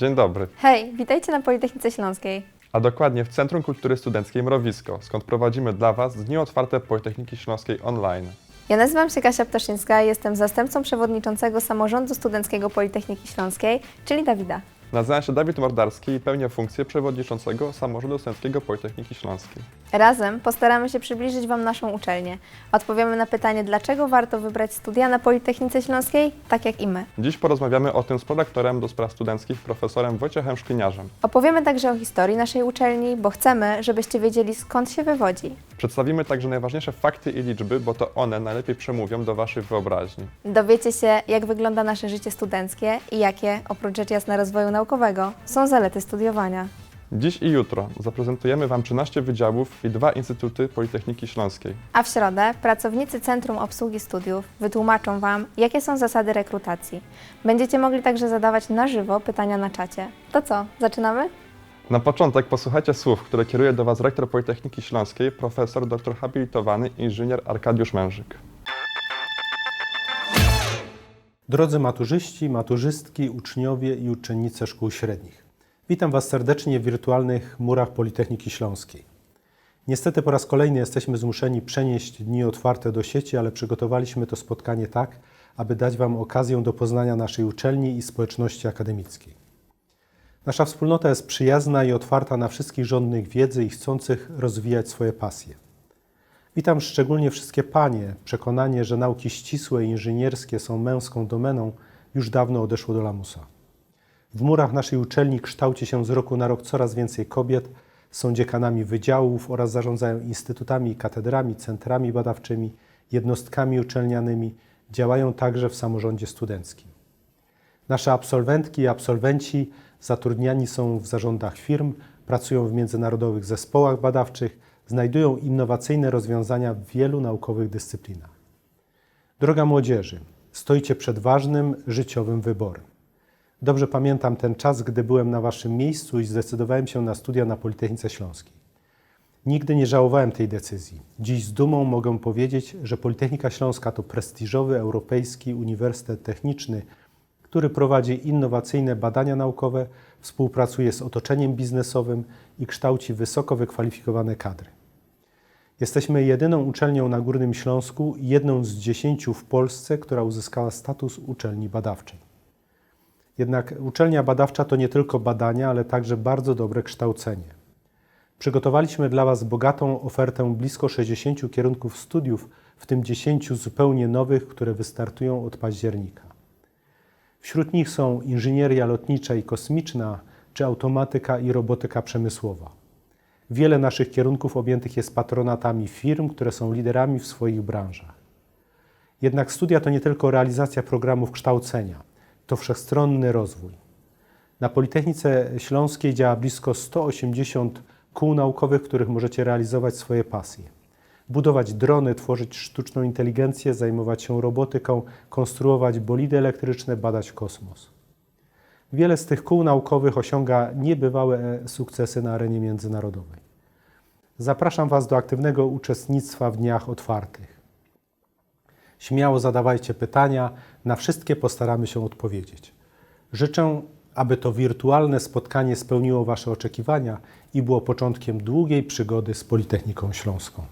Dzień dobry. Hej, witajcie na Politechnice Śląskiej. A dokładnie w Centrum Kultury Studenckiej Mrowisko, skąd prowadzimy dla Was dni otwarte Politechniki Śląskiej online. Ja nazywam się Kasia Ptaszyńska i jestem zastępcą przewodniczącego Samorządu Studenckiego Politechniki Śląskiej, czyli Dawida. Nazywam się Dawid Mordarski i pełnię funkcję przewodniczącego Samorządu Studenckiego Politechniki Śląskiej. Razem postaramy się przybliżyć Wam naszą uczelnię. Odpowiemy na pytanie, dlaczego warto wybrać studia na Politechnice Śląskiej, tak jak i my. Dziś porozmawiamy o tym z prorektorem do spraw studenckich profesorem Wojciechem Szkliniarzem. Opowiemy także o historii naszej uczelni, bo chcemy, żebyście wiedzieli, skąd się wywodzi. Przedstawimy także najważniejsze fakty i liczby, bo to one najlepiej przemówią do Waszej wyobraźni. Dowiecie się, jak wygląda nasze życie studenckie i jakie, oprócz rzecz jasna rozwoju naukowego, są zalety studiowania. Dziś i jutro zaprezentujemy Wam 13 wydziałów i 2 instytuty Politechniki Śląskiej. A w środę pracownicy Centrum Obsługi Studiów wytłumaczą Wam, jakie są zasady rekrutacji. Będziecie mogli także zadawać na żywo pytania na czacie. To co, zaczynamy? Na początek posłuchajcie słów, które kieruje do Was rektor Politechniki Śląskiej, profesor dr habilitowany inżynier Arkadiusz Mężyk. Drodzy maturzyści, maturzystki, uczniowie i uczennice szkół średnich. Witam Was serdecznie w wirtualnych murach Politechniki Śląskiej. Niestety po raz kolejny jesteśmy zmuszeni przenieść dni otwarte do sieci, ale przygotowaliśmy to spotkanie tak, aby dać Wam okazję do poznania naszej uczelni i społeczności akademickiej. Nasza wspólnota jest przyjazna i otwarta na wszystkich żądnych wiedzy i chcących rozwijać swoje pasje. Witam szczególnie wszystkie panie. Przekonanie, że nauki ścisłe i inżynierskie są męską domeną, już dawno odeszło do lamusa. W murach naszej uczelni kształci się z roku na rok coraz więcej kobiet, są dziekanami wydziałów oraz zarządzają instytutami i katedrami, centrami badawczymi, jednostkami uczelnianymi, działają także w samorządzie studenckim. Nasze absolwentki i absolwenci zatrudniani są w zarządach firm, pracują w międzynarodowych zespołach badawczych, znajdują innowacyjne rozwiązania w wielu naukowych dyscyplinach. Droga młodzieży, stoicie przed ważnym, życiowym wyborem. Dobrze pamiętam ten czas, gdy byłem na Waszym miejscu i zdecydowałem się na studia na Politechnice Śląskiej. Nigdy nie żałowałem tej decyzji. Dziś z dumą mogę powiedzieć, że Politechnika Śląska to prestiżowy europejski uniwersytet techniczny, który prowadzi innowacyjne badania naukowe, współpracuje z otoczeniem biznesowym i kształci wysoko wykwalifikowane kadry. Jesteśmy jedyną uczelnią na Górnym Śląsku i jedną z 10 w Polsce, która uzyskała status uczelni badawczej. Jednak uczelnia badawcza to nie tylko badania, ale także bardzo dobre kształcenie. Przygotowaliśmy dla Was bogatą ofertę blisko 60 kierunków studiów, w tym 10 zupełnie nowych, które wystartują od października. Wśród nich są inżynieria lotnicza i kosmiczna, czy automatyka i robotyka przemysłowa. Wiele naszych kierunków objętych jest patronatami firm, które są liderami w swoich branżach. Jednak studia to nie tylko realizacja programów kształcenia, to wszechstronny rozwój. Na Politechnice Śląskiej działa blisko 180 kół naukowych, w których możecie realizować swoje pasje. Budować drony, tworzyć sztuczną inteligencję, zajmować się robotyką, konstruować bolidy elektryczne, badać kosmos. Wiele z tych kół naukowych osiąga niebywałe sukcesy na arenie międzynarodowej. Zapraszam Was do aktywnego uczestnictwa w dniach otwartych. Śmiało zadawajcie pytania, na wszystkie postaramy się odpowiedzieć. Życzę, aby to wirtualne spotkanie spełniło Wasze oczekiwania i było początkiem długiej przygody z Politechniką Śląską.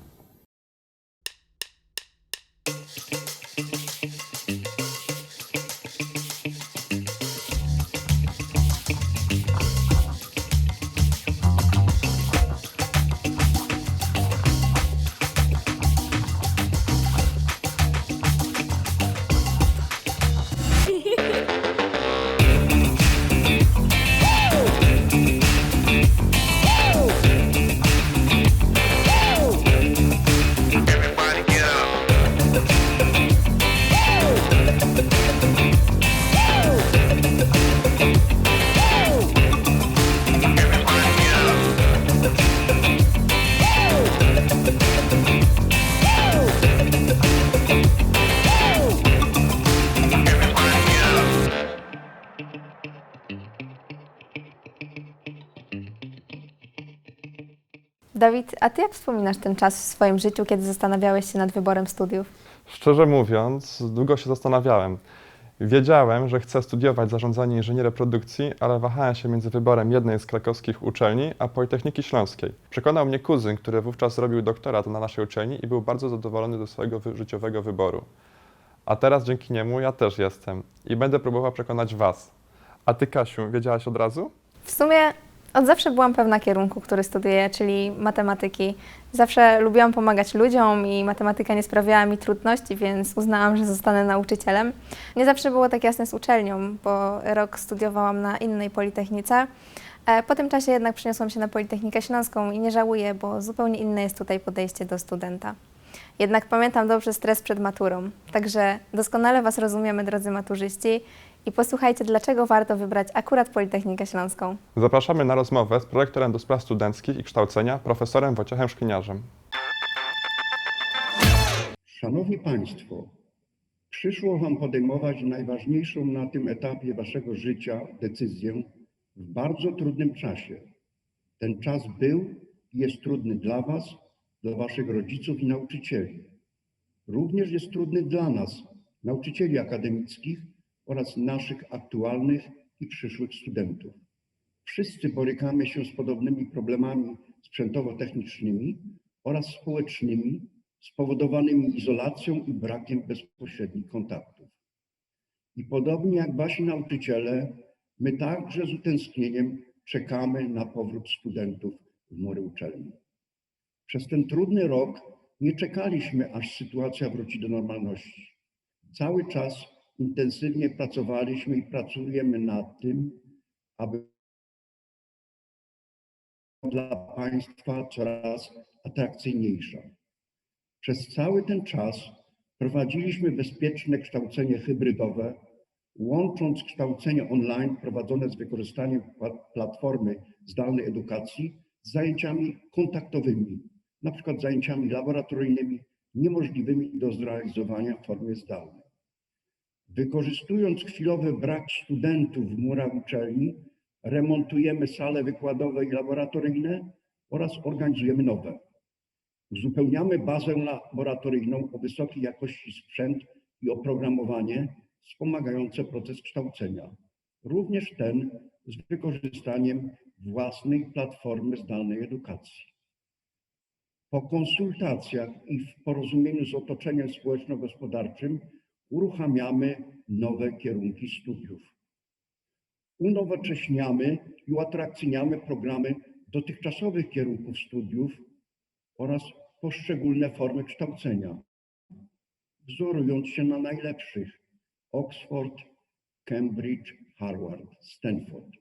Dawid, a Ty jak wspominasz ten czas w swoim życiu, kiedy zastanawiałeś się nad wyborem studiów? Szczerze mówiąc, długo się zastanawiałem. Wiedziałem, że chcę studiować zarządzanie inżynierii produkcji, ale wahałem się między wyborem jednej z krakowskich uczelni a Politechniki Śląskiej. Przekonał mnie kuzyn, który wówczas robił doktorat na naszej uczelni i był bardzo zadowolony ze swojego życiowego wyboru. A teraz dzięki niemu ja też jestem i będę próbował przekonać Was. A Ty, Kasiu, wiedziałaś od razu? W sumie od zawsze byłam pewna kierunku, który studiuję, czyli matematyki. Zawsze lubiłam pomagać ludziom i matematyka nie sprawiała mi trudności, więc uznałam, że zostanę nauczycielem. Nie zawsze było tak jasne z uczelnią, bo rok studiowałam na innej politechnice. Po tym czasie jednak przeniosłam się na Politechnikę Śląską i nie żałuję, bo zupełnie inne jest tutaj podejście do studenta. Jednak pamiętam dobrze stres przed maturą, także doskonale Was rozumiemy, drodzy maturzyści, i posłuchajcie, dlaczego warto wybrać akurat Politechnikę Śląską. Zapraszamy na rozmowę z prorektorem do spraw studenckich i kształcenia, profesorem Wojciechem Szkliniarzem. Szanowni Państwo, przyszło Wam podejmować najważniejszą na tym etapie Waszego życia decyzję w bardzo trudnym czasie. Ten czas był i jest trudny dla Was, dla Waszych rodziców i nauczycieli. Również jest trudny dla nas, nauczycieli akademickich oraz naszych aktualnych i przyszłych studentów. Wszyscy borykamy się z podobnymi problemami sprzętowo-technicznymi oraz społecznymi, spowodowanymi izolacją i brakiem bezpośrednich kontaktów. I podobnie jak Wasi nauczyciele, my także z utęsknieniem czekamy na powrót studentów w mury uczelni. Przez ten trudny rok nie czekaliśmy, aż sytuacja wróci do normalności. Cały czas intensywnie pracowaliśmy i pracujemy nad tym, aby dla Państwa coraz atrakcyjniejsza. Przez cały ten czas prowadziliśmy bezpieczne kształcenie hybrydowe, łącząc kształcenie online prowadzone z wykorzystaniem platformy zdalnej edukacji z zajęciami kontaktowymi, na przykład zajęciami laboratoryjnymi niemożliwymi do zrealizowania w formie zdalnej. Wykorzystując chwilowy brak studentów w murach uczelni, remontujemy sale wykładowe i laboratoryjne oraz organizujemy nowe. Uzupełniamy bazę laboratoryjną o wysokiej jakości sprzęt i oprogramowanie wspomagające proces kształcenia. Również ten z wykorzystaniem własnej platformy zdalnej edukacji. Po konsultacjach i w porozumieniu z otoczeniem społeczno-gospodarczym uruchamiamy nowe kierunki studiów. Unowocześniamy i uatrakcyjniamy programy dotychczasowych kierunków studiów oraz poszczególne formy kształcenia, wzorując się na najlepszych: Oxford, Cambridge, Harvard, Stanford.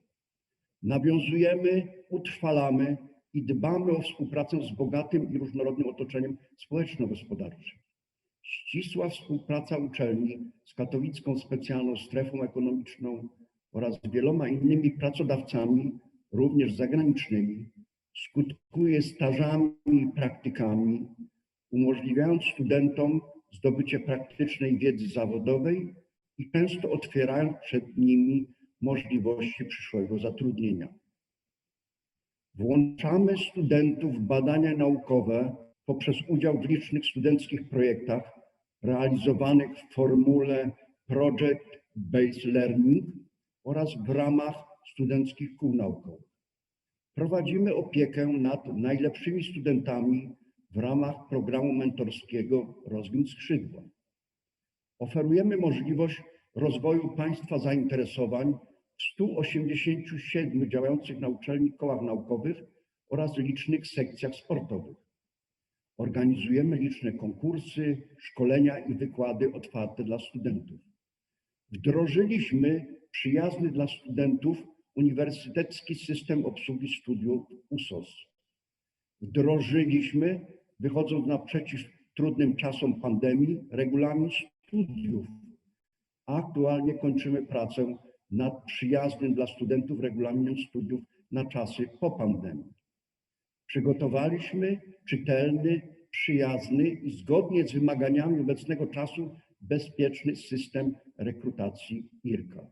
Nawiązujemy, utrwalamy i dbamy o współpracę z bogatym i różnorodnym otoczeniem społeczno-gospodarczym. Ścisła współpraca uczelni z Katowicką Specjalną Strefą Ekonomiczną oraz wieloma innymi pracodawcami, również zagranicznymi, skutkuje stażami i praktykami, umożliwiając studentom zdobycie praktycznej wiedzy zawodowej i często otwierając przed nimi możliwości przyszłego zatrudnienia. Włączamy studentów w badania naukowe poprzez udział w licznych studenckich projektach realizowanych w formule Project Based Learning oraz w ramach studenckich kół naukowych. Prowadzimy opiekę nad najlepszymi studentami w ramach programu mentorskiego Rozwiń skrzydła. Oferujemy możliwość rozwoju Państwa zainteresowań w 187 działających na uczelni kołach naukowych oraz licznych sekcjach sportowych. Organizujemy liczne konkursy, szkolenia i wykłady otwarte dla studentów. Wdrożyliśmy przyjazny dla studentów Uniwersytecki System Obsługi Studiów USOS. Wdrożyliśmy, wychodząc naprzeciw trudnym czasom pandemii, regulamin studiów. Aktualnie kończymy pracę nad przyjaznym dla studentów regulaminem studiów na czasy po pandemii. Przygotowaliśmy czytelny, przyjazny i zgodnie z wymaganiami obecnego czasu bezpieczny system rekrutacji IRCA.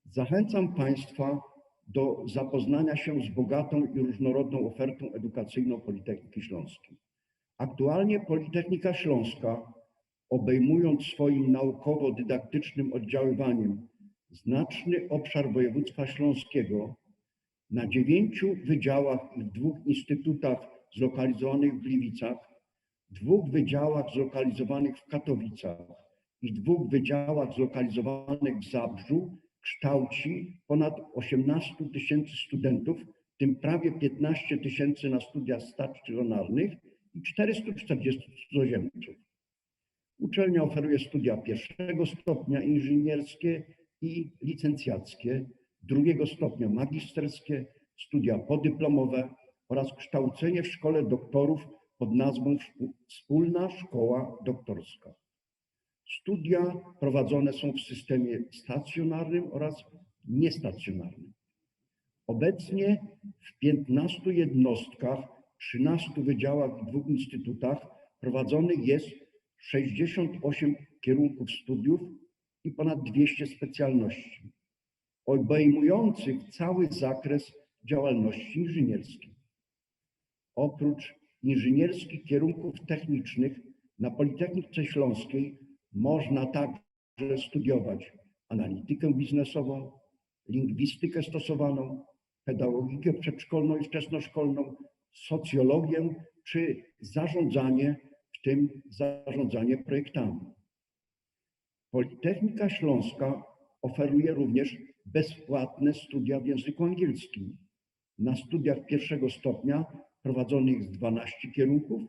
Zachęcam Państwa do zapoznania się z bogatą i różnorodną ofertą edukacyjną Politechniki Śląskiej. Aktualnie Politechnika Śląska obejmując swoim naukowo-dydaktycznym oddziaływaniem znaczny obszar województwa śląskiego, na 9 wydziałach i 2 instytutach zlokalizowanych w Gliwicach, 2 wydziałach zlokalizowanych w Katowicach i 2 wydziałach zlokalizowanych w Zabrzu kształci ponad 18 000 studentów, w tym prawie 15 000 na studiach stacjonarnych i 440 cudzoziemców. Uczelnia oferuje studia pierwszego stopnia inżynierskie i licencjackie, drugiego stopnia magisterskie, studia podyplomowe oraz kształcenie w szkole doktorów pod nazwą Wspólna Szkoła Doktorska. Studia prowadzone są w systemie stacjonarnym oraz niestacjonarnym. Obecnie w 15 jednostkach, 13 wydziałach i 2 instytutach prowadzonych jest 68 kierunków studiów i ponad 200 specjalności, obejmujących cały zakres działalności inżynierskiej. Oprócz inżynierskich kierunków technicznych na Politechnice Śląskiej można także studiować analitykę biznesową, lingwistykę stosowaną, pedagogikę przedszkolną i wczesnoszkolną, socjologię czy zarządzanie, w tym zarządzanie projektami. Politechnika Śląska oferuje również bezpłatne studia w języku angielskim. Na studiach pierwszego stopnia prowadzonych jest 12 kierunków,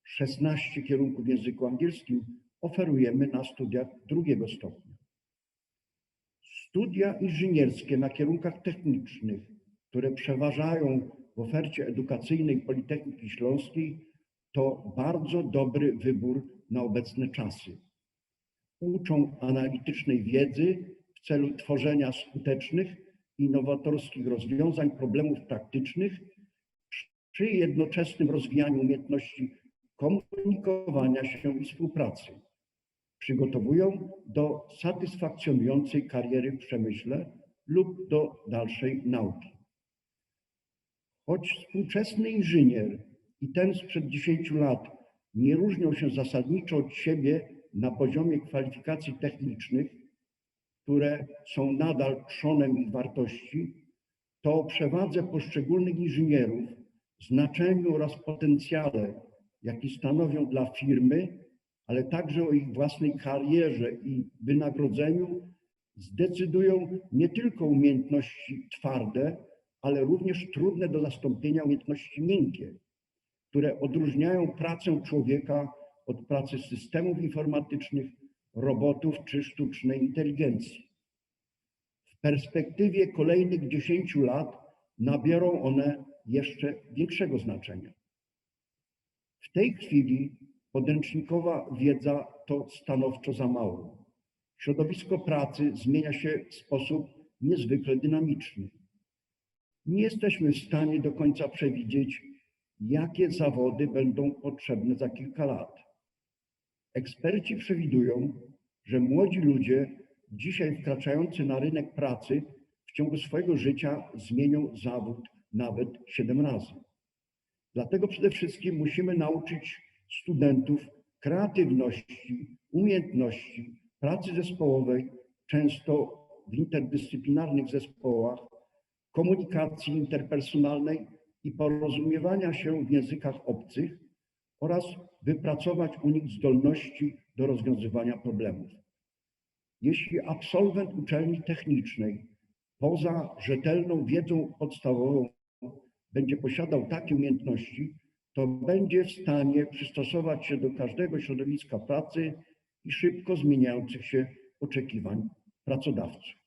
16 kierunków w języku angielskim oferujemy na studiach drugiego stopnia. Studia inżynierskie na kierunkach technicznych, które przeważają w ofercie edukacyjnej Politechniki Śląskiej, to bardzo dobry wybór na obecne czasy. Uczą analitycznej wiedzy w celu tworzenia skutecznych i nowatorskich rozwiązań problemów praktycznych przy jednoczesnym rozwijaniu umiejętności komunikowania się i współpracy. Przygotowują do satysfakcjonującej kariery w przemyśle lub do dalszej nauki. Choć współczesny inżynier i ten sprzed 10 lat nie różnią się zasadniczo od siebie na poziomie kwalifikacji technicznych, które są nadal trzonem ich wartości, to o przewadze poszczególnych inżynierów, znaczeniu oraz potencjale, jaki stanowią dla firmy, ale także o ich własnej karierze i wynagrodzeniu, zdecydują nie tylko umiejętności twarde, ale również trudne do zastąpienia umiejętności miękkie, które odróżniają pracę człowieka od pracy systemów informatycznych, robotów czy sztucznej inteligencji. W perspektywie kolejnych 10 lat nabiorą one jeszcze większego znaczenia. W tej chwili podręcznikowa wiedza to stanowczo za mało. Środowisko pracy zmienia się w sposób niezwykle dynamiczny. Nie jesteśmy w stanie do końca przewidzieć, jakie zawody będą potrzebne za kilka lat. Eksperci przewidują, że młodzi ludzie, dzisiaj wkraczający na rynek pracy, w ciągu swojego życia zmienią zawód nawet 7 razy. Dlatego przede wszystkim musimy nauczyć studentów kreatywności, umiejętności, pracy zespołowej, często w interdyscyplinarnych zespołach, komunikacji interpersonalnej i porozumiewania się w językach obcych oraz wypracować u nich zdolności do rozwiązywania problemów. Jeśli absolwent uczelni technicznej poza rzetelną wiedzą podstawową będzie posiadał takie umiejętności, to będzie w stanie przystosować się do każdego środowiska pracy i szybko zmieniających się oczekiwań pracodawców.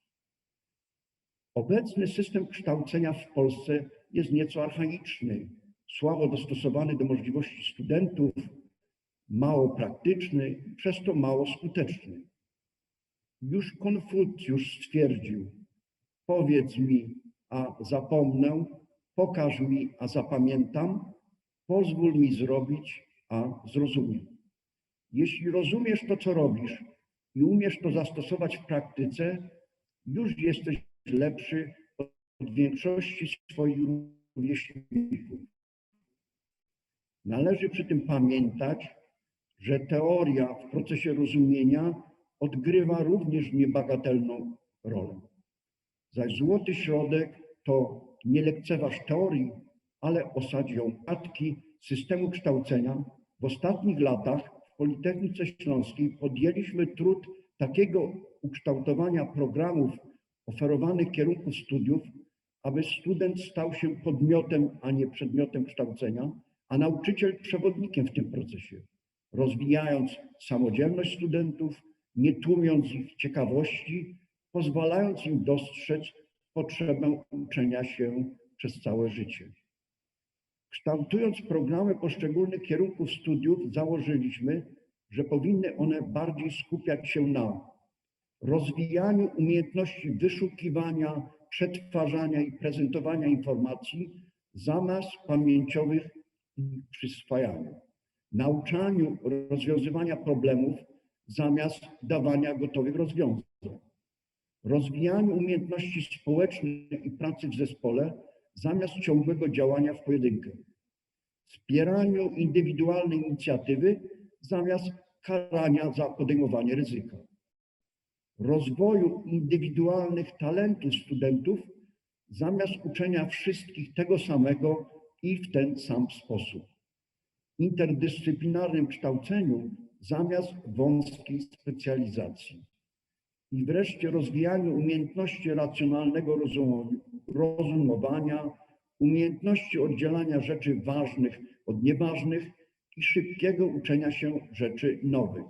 Obecny system kształcenia w Polsce jest nieco archaiczny, słabo dostosowany do możliwości studentów, mało praktyczny i przez to mało skuteczny. Już Konfucjusz stwierdził: powiedz mi, a zapomnę, pokaż mi, a zapamiętam, pozwól mi zrobić, a zrozumiem. Jeśli rozumiesz to, co robisz i umiesz to zastosować w praktyce, już jesteś lepszy od większości swoich rówieśników. Należy przy tym pamiętać, że teoria w procesie rozumienia odgrywa również niebagatelną rolę. Zaś złoty środek to nie lekceważ teorii, ale osadź ją katki systemu kształcenia. W ostatnich latach w Politechnice Śląskiej podjęliśmy trud takiego ukształtowania programów oferowanych kierunków studiów, aby student stał się podmiotem, a nie przedmiotem kształcenia, a nauczyciel przewodnikiem w tym procesie, rozwijając samodzielność studentów, nie tłumiąc ich ciekawości, pozwalając im dostrzec potrzebę uczenia się przez całe życie. Kształtując programy poszczególnych kierunków studiów, założyliśmy, że powinny one bardziej skupiać się na rozwijaniu umiejętności wyszukiwania, przetwarzania i prezentowania informacji zamiast pamięciowych ich przyswajaniu, nauczaniu rozwiązywania problemów zamiast dawania gotowych rozwiązań, rozwijaniu umiejętności społecznych i pracy w zespole zamiast ciągłego działania w pojedynkę, wspieraniu indywidualnej inicjatywy zamiast karania za podejmowanie ryzyka, rozwoju indywidualnych talentów studentów zamiast uczenia wszystkich tego samego i w ten sam sposób, interdyscyplinarnym kształceniu zamiast wąskiej specjalizacji i wreszcie rozwijaniu umiejętności racjonalnego rozumowania, umiejętności oddzielania rzeczy ważnych od nieważnych i szybkiego uczenia się rzeczy nowych.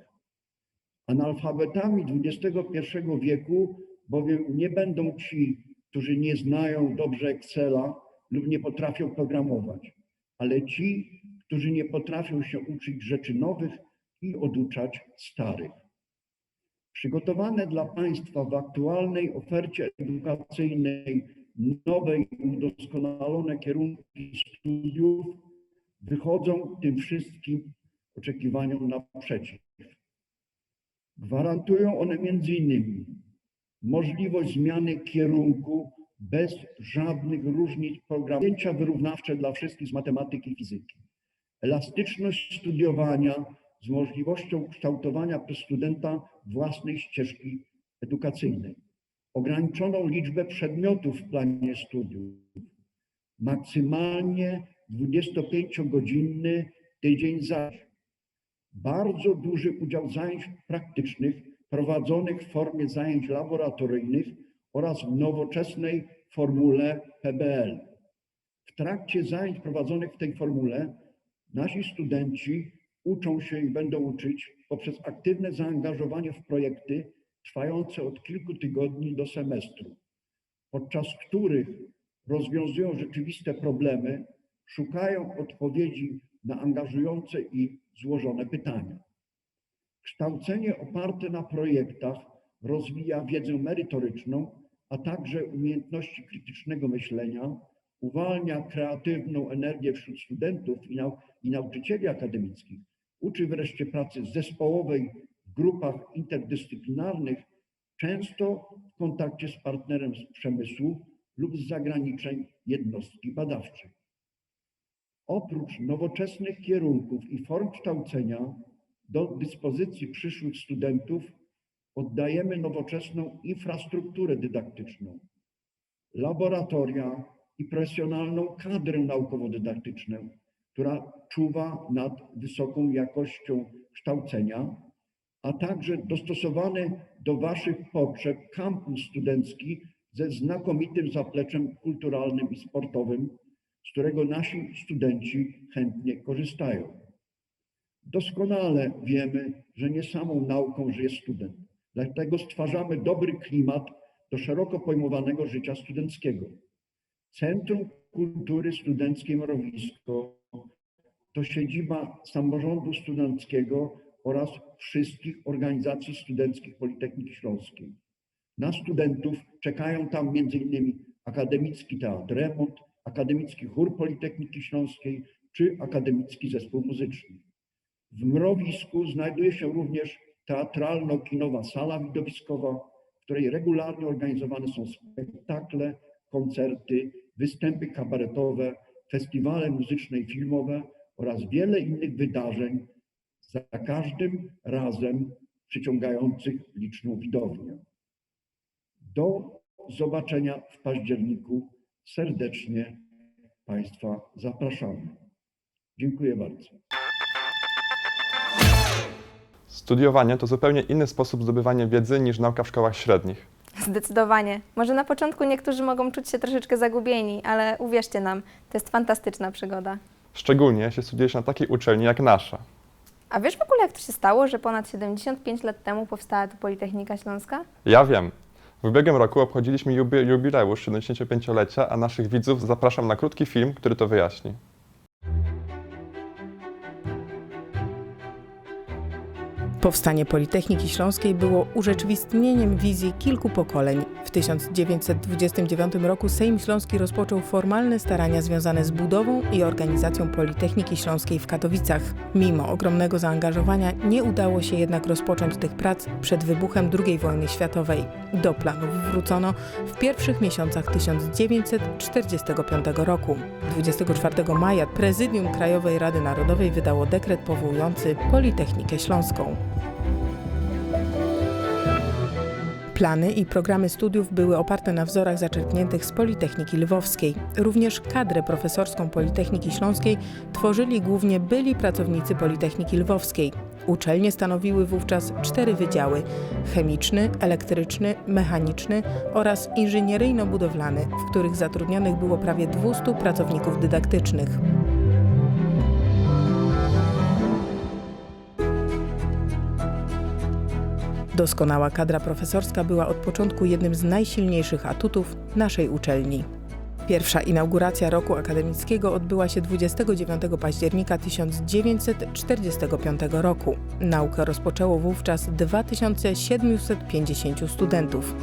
Analfabetami XXI wieku bowiem nie będą ci, którzy nie znają dobrze Excela lub nie potrafią programować, ale ci, którzy nie potrafią się uczyć rzeczy nowych i oduczać starych. Przygotowane dla Państwa w aktualnej ofercie edukacyjnej nowe i udoskonalone kierunki studiów wychodzą tym wszystkim oczekiwaniom naprzeciw. Gwarantują one m.in. możliwość zmiany kierunku bez żadnych różnic programu, zajęcia wyrównawcze dla wszystkich z matematyki i fizyki, elastyczność studiowania z możliwością kształtowania przez studenta własnej ścieżki edukacyjnej, ograniczoną liczbę przedmiotów w planie studiów, maksymalnie 25-godzinny tydzień zajęć, bardzo duży udział zajęć praktycznych prowadzonych w formie zajęć laboratoryjnych oraz w nowoczesnej formule PBL. W trakcie zajęć prowadzonych w tej formule nasi studenci uczą się i będą uczyć poprzez aktywne zaangażowanie w projekty trwające od kilku tygodni do semestru, podczas których rozwiązują rzeczywiste problemy, szukają odpowiedzi na angażujące i złożone pytania. Kształcenie oparte na projektach rozwija wiedzę merytoryczną, a także umiejętności krytycznego myślenia, uwalnia kreatywną energię wśród studentów i nauczycieli akademickich, uczy wreszcie pracy zespołowej w grupach interdyscyplinarnych, często w kontakcie z partnerem z przemysłu lub z zagranicznej jednostki badawczej. Oprócz nowoczesnych kierunków i form kształcenia do dyspozycji przyszłych studentów oddajemy nowoczesną infrastrukturę dydaktyczną, laboratoria i profesjonalną kadrę naukowo-dydaktyczną, która czuwa nad wysoką jakością kształcenia, a także dostosowany do Waszych potrzeb kampus studencki ze znakomitym zapleczem kulturalnym i sportowym, z którego nasi studenci chętnie korzystają. Doskonale wiemy, że nie samą nauką żyje student. Dlatego stwarzamy dobry klimat do szeroko pojmowanego życia studenckiego. Centrum Kultury Studenckiej Mrowisko to siedziba samorządu studenckiego oraz wszystkich organizacji studenckich Politechniki Śląskiej. Na studentów czekają tam m.in. Akademicki Teatr Remont, Akademicki Chór Politechniki Śląskiej czy Akademicki Zespół Muzyczny. W Mrowisku znajduje się również teatralno-kinowa sala widowiskowa, w której regularnie organizowane są spektakle, koncerty, występy kabaretowe, festiwale muzyczne i filmowe oraz wiele innych wydarzeń, za każdym razem przyciągających liczną widownię. Do zobaczenia w październiku. Serdecznie Państwa zapraszamy. Dziękuję bardzo. Studiowanie to zupełnie inny sposób zdobywania wiedzy niż nauka w szkołach średnich. Zdecydowanie. Może na początku niektórzy mogą czuć się troszeczkę zagubieni, ale uwierzcie nam, to jest fantastyczna przygoda. Szczególnie jeśli studiujesz na takiej uczelni jak nasza. A wiesz w ogóle, jak to się stało, że ponad 75 lat temu powstała tu Politechnika Śląska? Ja wiem. W ubiegłym roku obchodziliśmy jubileusz 75-lecia, a naszych widzów zapraszam na krótki film, który to wyjaśni. Powstanie Politechniki Śląskiej było urzeczywistnieniem wizji kilku pokoleń. W 1929 roku Sejm Śląski rozpoczął formalne starania związane z budową i organizacją Politechniki Śląskiej w Katowicach. Mimo ogromnego zaangażowania nie udało się jednak rozpocząć tych prac przed wybuchem II wojny światowej. Do planów wrócono w pierwszych miesiącach 1945 roku. 24 maja Prezydium Krajowej Rady Narodowej wydało dekret powołujący Politechnikę Śląską. Plany i programy studiów były oparte na wzorach zaczerpniętych z Politechniki Lwowskiej. Również kadrę profesorską Politechniki Śląskiej tworzyli głównie byli pracownicy Politechniki Lwowskiej. Uczelnie stanowiły wówczas 4 wydziały: chemiczny, elektryczny, mechaniczny oraz inżynieryjno-budowlany, w których zatrudnionych było prawie 200 pracowników dydaktycznych. Doskonała kadra profesorska była od początku jednym z najsilniejszych atutów naszej uczelni. Pierwsza inauguracja roku akademickiego odbyła się 29 października 1945 roku. Naukę rozpoczęło wówczas 2750 studentów.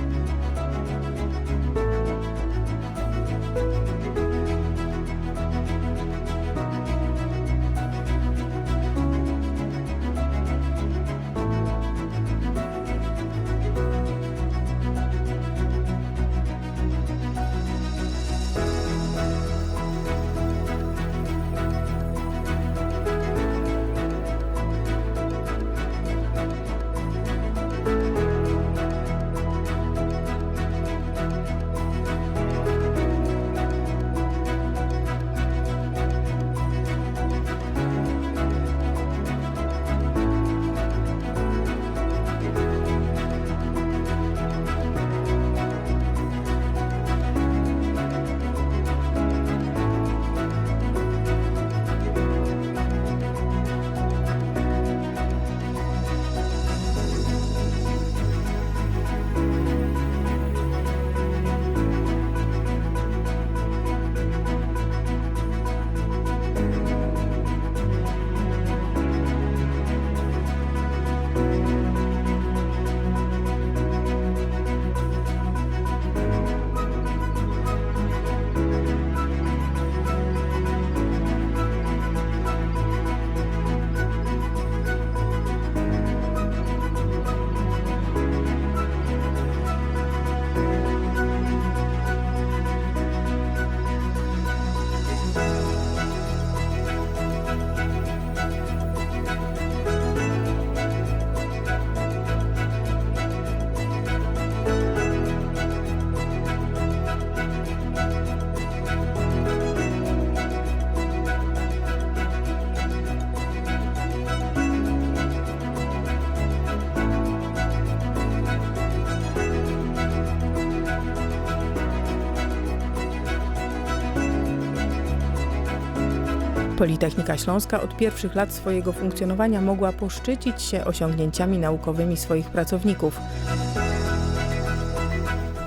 Politechnika Śląska od pierwszych lat swojego funkcjonowania mogła poszczycić się osiągnięciami naukowymi swoich pracowników.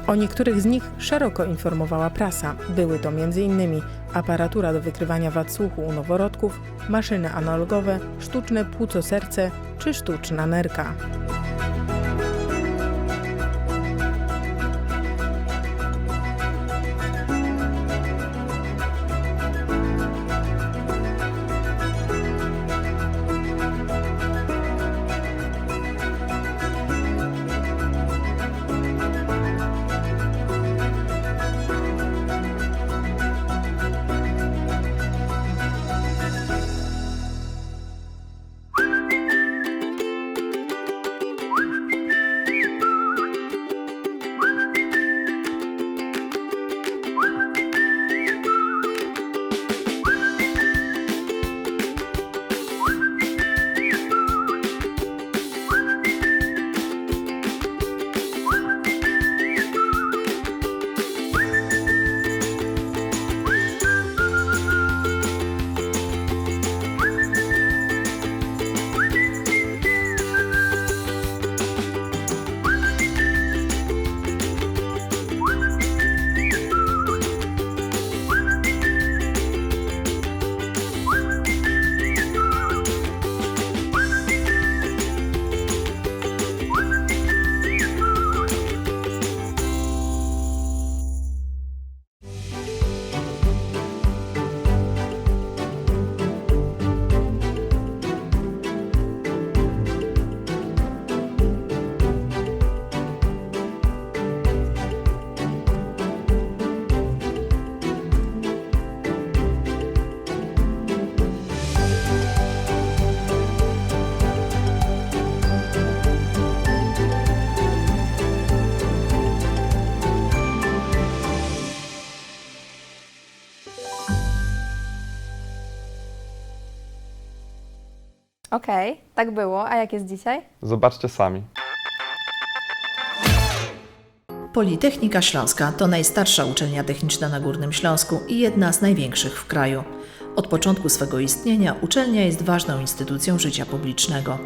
O niektórych z nich szeroko informowała prasa. Były to m.in. aparatura do wykrywania wad słuchu u noworodków, maszyny analogowe, sztuczne płuco-serce czy sztuczna nerka. Okej, tak było. A jak jest dzisiaj? Zobaczcie sami. Politechnika Śląska to najstarsza uczelnia techniczna na Górnym Śląsku i jedna z największych w kraju. Od początku swego istnienia uczelnia jest ważną instytucją życia publicznego.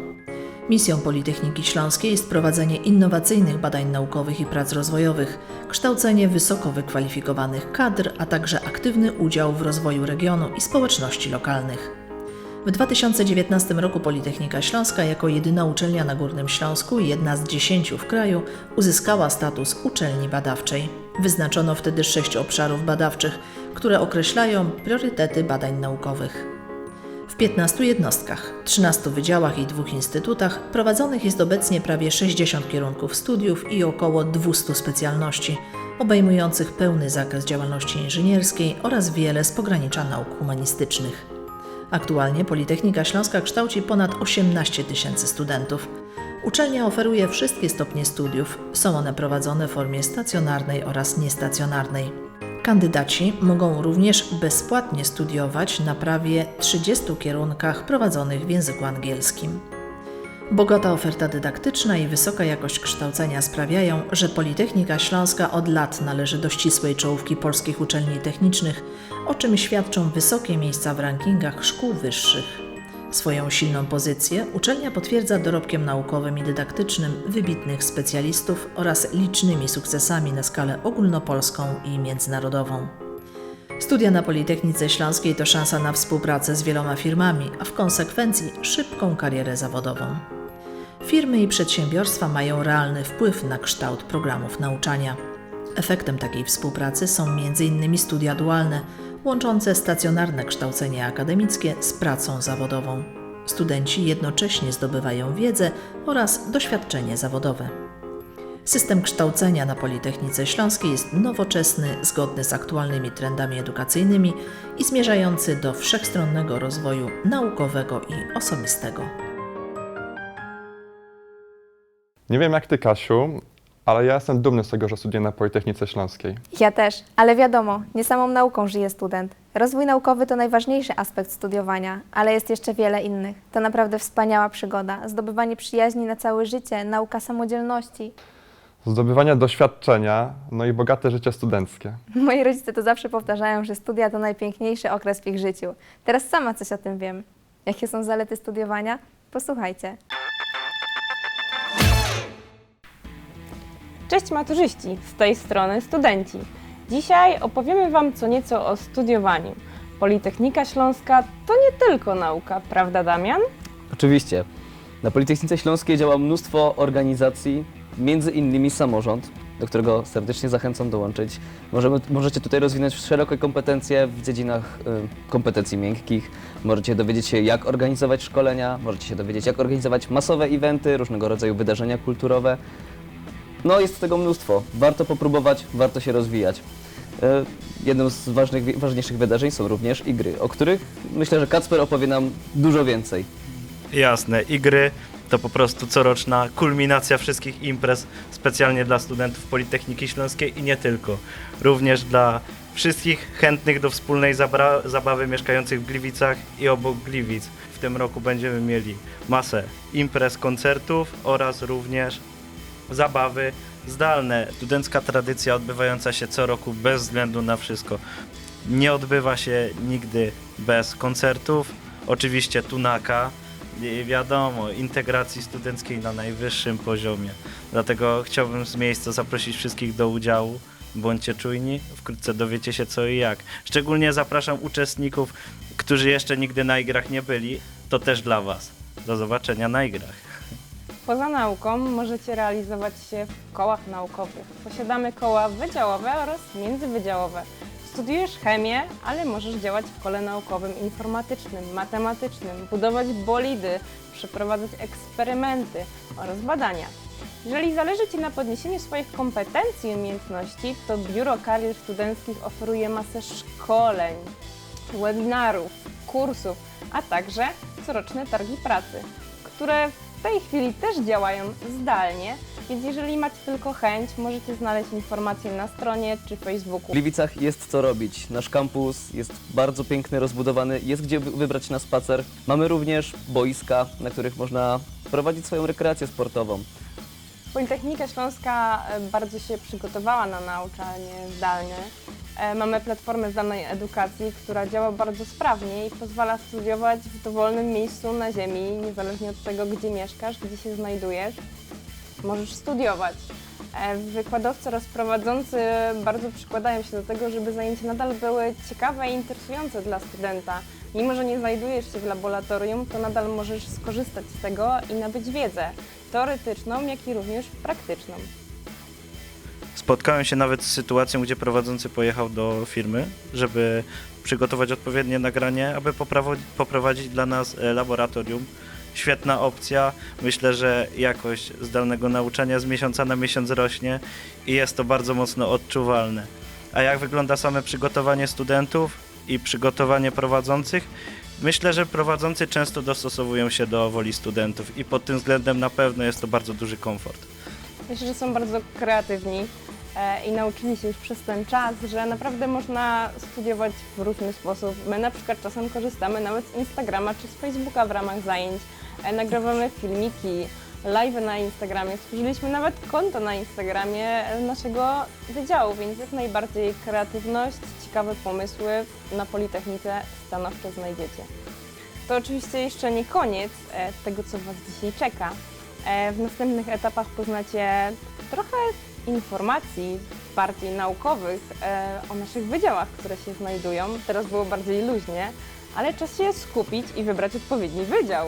Misją Politechniki Śląskiej jest prowadzenie innowacyjnych badań naukowych i prac rozwojowych, kształcenie wysoko wykwalifikowanych kadr, a także aktywny udział w rozwoju regionu i społeczności lokalnych. W 2019 roku Politechnika Śląska jako jedyna uczelnia na Górnym Śląsku i jedna z 10 w kraju uzyskała status uczelni badawczej. Wyznaczono wtedy 6 obszarów badawczych, które określają priorytety badań naukowych. W 15 jednostkach, 13 wydziałach i 2 instytutach prowadzonych jest obecnie prawie 60 kierunków studiów i około 200 specjalności, obejmujących pełny zakres działalności inżynierskiej oraz wiele z pogranicza nauk humanistycznych. Aktualnie Politechnika Śląska kształci ponad 18 000 studentów. Uczelnia oferuje wszystkie stopnie studiów, są one prowadzone w formie stacjonarnej oraz niestacjonarnej. Kandydaci mogą również bezpłatnie studiować na prawie 30 kierunkach prowadzonych w języku angielskim. Bogata oferta dydaktyczna i wysoka jakość kształcenia sprawiają, że Politechnika Śląska od lat należy do ścisłej czołówki polskich uczelni technicznych, o czym świadczą wysokie miejsca w rankingach szkół wyższych. Swoją silną pozycję uczelnia potwierdza dorobkiem naukowym i dydaktycznym wybitnych specjalistów oraz licznymi sukcesami na skalę ogólnopolską i międzynarodową. Studia na Politechnice Śląskiej to szansa na współpracę z wieloma firmami, a w konsekwencji szybką karierę zawodową. Firmy i przedsiębiorstwa mają realny wpływ na kształt programów nauczania. Efektem takiej współpracy są m.in. studia dualne, łączące stacjonarne kształcenie akademickie z pracą zawodową. Studenci jednocześnie zdobywają wiedzę oraz doświadczenie zawodowe. System kształcenia na Politechnice Śląskiej jest nowoczesny, zgodny z aktualnymi trendami edukacyjnymi i zmierzający do wszechstronnego rozwoju naukowego i osobistego. Nie wiem jak ty, Kasiu, ale ja jestem dumny z tego, że studiuję na Politechnice Śląskiej. Ja też, ale wiadomo, nie samą nauką żyje student. Rozwój naukowy to najważniejszy aspekt studiowania, ale jest jeszcze wiele innych. To naprawdę wspaniała przygoda, zdobywanie przyjaźni na całe życie, nauka samodzielności. Zdobywania doświadczenia, no i bogate życie studenckie. Moi rodzice to zawsze powtarzają, że studia to najpiękniejszy okres w ich życiu. Teraz sama coś o tym wiem. Jakie są zalety studiowania? Posłuchajcie. Cześć maturzyści, z tej strony studenci. Dzisiaj opowiemy Wam co nieco o studiowaniu. Politechnika Śląska to nie tylko nauka, prawda Damian? Oczywiście. Na Politechnice Śląskiej działa mnóstwo organizacji, między innymi samorząd, do którego serdecznie zachęcam dołączyć. Możecie tutaj rozwinąć szerokie kompetencje w dziedzinach kompetencji miękkich. Możecie dowiedzieć się, jak organizować szkolenia, możecie się dowiedzieć, jak organizować masowe eventy, różnego rodzaju wydarzenia kulturowe. No jest tego mnóstwo. Warto popróbować, warto się rozwijać. Jednym z ważniejszych wydarzeń są również igry, o których myślę, że Kacper opowie nam dużo więcej. Jasne, igry to po prostu coroczna kulminacja wszystkich imprez specjalnie dla studentów Politechniki Śląskiej i nie tylko. Również dla wszystkich chętnych do wspólnej zabawy mieszkających w Gliwicach i obok Gliwic. W tym roku będziemy mieli masę imprez, koncertów oraz również zabawy zdalne. Studencka tradycja odbywająca się co roku bez względu na wszystko. Nie odbywa się nigdy bez koncertów, oczywiście tunaka, i wiadomo, integracji studenckiej na najwyższym poziomie. Dlatego chciałbym z miejsca zaprosić wszystkich do udziału. Bądźcie czujni, wkrótce dowiecie się co i jak. Szczególnie zapraszam uczestników, którzy jeszcze nigdy na igrach nie byli. To też dla Was. Do zobaczenia na igrach. Poza nauką możecie realizować się w kołach naukowych. Posiadamy koła wydziałowe oraz międzywydziałowe. Studiujesz chemię, ale możesz działać w kole naukowym informatycznym, matematycznym, budować bolidy, przeprowadzać eksperymenty oraz badania. Jeżeli zależy Ci na podniesieniu swoich kompetencji i umiejętności, to Biuro Karier Studenckich oferuje masę szkoleń, webinarów, kursów, a także coroczne targi pracy, które w tej chwili też działają zdalnie, Więc jeżeli macie tylko chęć, możecie znaleźć informacje na stronie czy Facebooku. W Gliwicach jest co robić. Nasz kampus jest bardzo piękny, rozbudowany, jest gdzie wybrać na spacer. Mamy również boiska, na których można prowadzić swoją rekreację sportową. Politechnika Śląska bardzo się przygotowała na nauczanie zdalne. Mamy platformę zdalnej edukacji, która działa bardzo sprawnie i pozwala studiować w dowolnym miejscu na ziemi, niezależnie od tego, gdzie mieszkasz, gdzie się znajdujesz. Możesz studiować. Wykładowcy oraz prowadzący bardzo przykładają się do tego, żeby zajęcia nadal były ciekawe i interesujące dla studenta. Mimo że nie znajdujesz się w laboratorium, to nadal możesz skorzystać z tego i nabyć wiedzę teoretyczną, jak i również praktyczną. Spotkałem się nawet z sytuacją, gdzie prowadzący pojechał do firmy, żeby przygotować odpowiednie nagranie, aby poprowadzić dla nas laboratorium. Świetna opcja. Myślę, że jakość zdalnego nauczania z miesiąca na miesiąc rośnie i jest to bardzo mocno odczuwalne. A jak wygląda same przygotowanie studentów i przygotowanie prowadzących? Myślę, że prowadzący często dostosowują się do woli studentów i pod tym względem na pewno jest to bardzo duży komfort. Myślę, że są bardzo kreatywni i nauczyli się już przez ten czas, że naprawdę można studiować w różny sposób. My na przykład czasem korzystamy nawet z Instagrama czy z Facebooka w ramach zajęć. Nagrywamy filmiki, live na Instagramie. Stworzyliśmy nawet konto na Instagramie naszego wydziału, więc jak najbardziej kreatywność, ciekawe pomysły na Politechnice stanowczo znajdziecie. To oczywiście jeszcze nie koniec tego, co Was dzisiaj czeka. W następnych etapach poznacie trochę informacji bardziej naukowych o naszych wydziałach, które się znajdują. Teraz było bardziej luźnie, ale czas się skupić i wybrać odpowiedni wydział.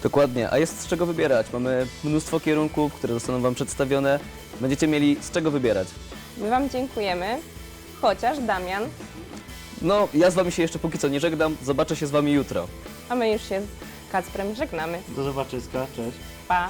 Dokładnie, a jest z czego wybierać. Mamy mnóstwo kierunków, które zostaną Wam przedstawione. Będziecie mieli z czego wybierać. My Wam dziękujemy, chociaż Damian, No, ja z Wami się jeszcze póki co nie żegnam. Zobaczę się z Wami jutro. a my już się z Kacprem żegnamy. Do zobaczyska, cześć. Pa!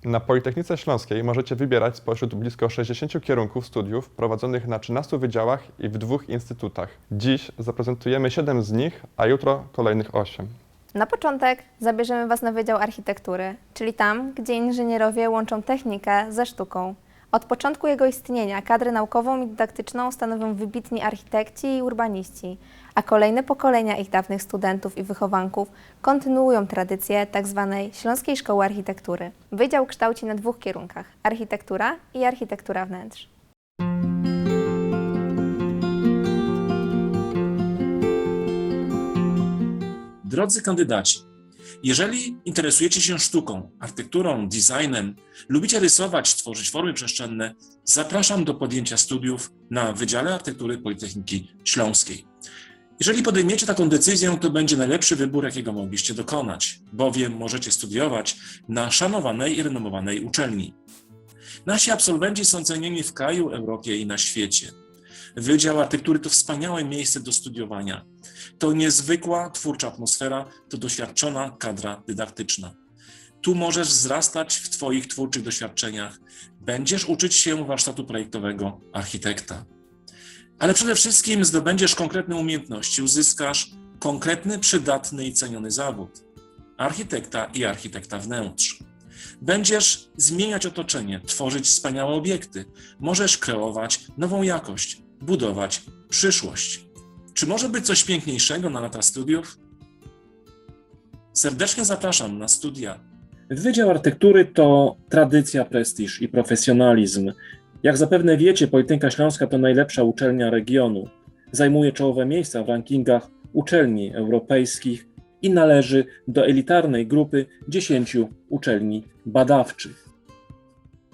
Na Politechnice Śląskiej możecie wybierać spośród blisko 60 kierunków studiów prowadzonych na 13 wydziałach i w 2 instytutach. Dziś zaprezentujemy 7 z nich, a jutro kolejnych 8. Na początek zabierzemy Was na Wydział Architektury, czyli tam, gdzie inżynierowie łączą technikę ze sztuką. Od początku jego istnienia kadrę naukową i dydaktyczną stanowią wybitni architekci i urbaniści, a kolejne pokolenia ich dawnych studentów i wychowanków kontynuują tradycję tzw. Śląskiej Szkoły Architektury. Wydział kształci na 2 kierunkach – architektura i architektura wnętrz. Drodzy kandydaci, jeżeli interesujecie się sztuką, architekturą, designem, lubicie rysować, tworzyć formy przestrzenne, zapraszam do podjęcia studiów na Wydziale Architektury Politechniki Śląskiej. Jeżeli podejmiecie taką decyzję, to będzie najlepszy wybór, jakiego mogliście dokonać, bowiem możecie studiować na szanowanej i renomowanej uczelni. Nasi absolwenci są cenieni w kraju, Europie i na świecie. Wydział Architektury to wspaniałe miejsce do studiowania. To niezwykła, twórcza atmosfera, to doświadczona kadra dydaktyczna. Tu możesz wzrastać w Twoich twórczych doświadczeniach. Będziesz uczyć się warsztatu projektowego architekta. Ale przede wszystkim zdobędziesz konkretne umiejętności, uzyskasz konkretny, przydatny i ceniony zawód architekta i architekta wnętrz. Będziesz zmieniać otoczenie, tworzyć wspaniałe obiekty. Możesz kreować nową jakość, budować przyszłość. Czy może być coś piękniejszego na lata studiów? Serdecznie zapraszam na studia. Wydział Architektury to tradycja, prestiż i profesjonalizm. Jak zapewne wiecie, Politechnika Śląska to najlepsza uczelnia regionu. Zajmuje czołowe miejsca w rankingach uczelni europejskich i należy do elitarnej grupy 10 uczelni badawczych.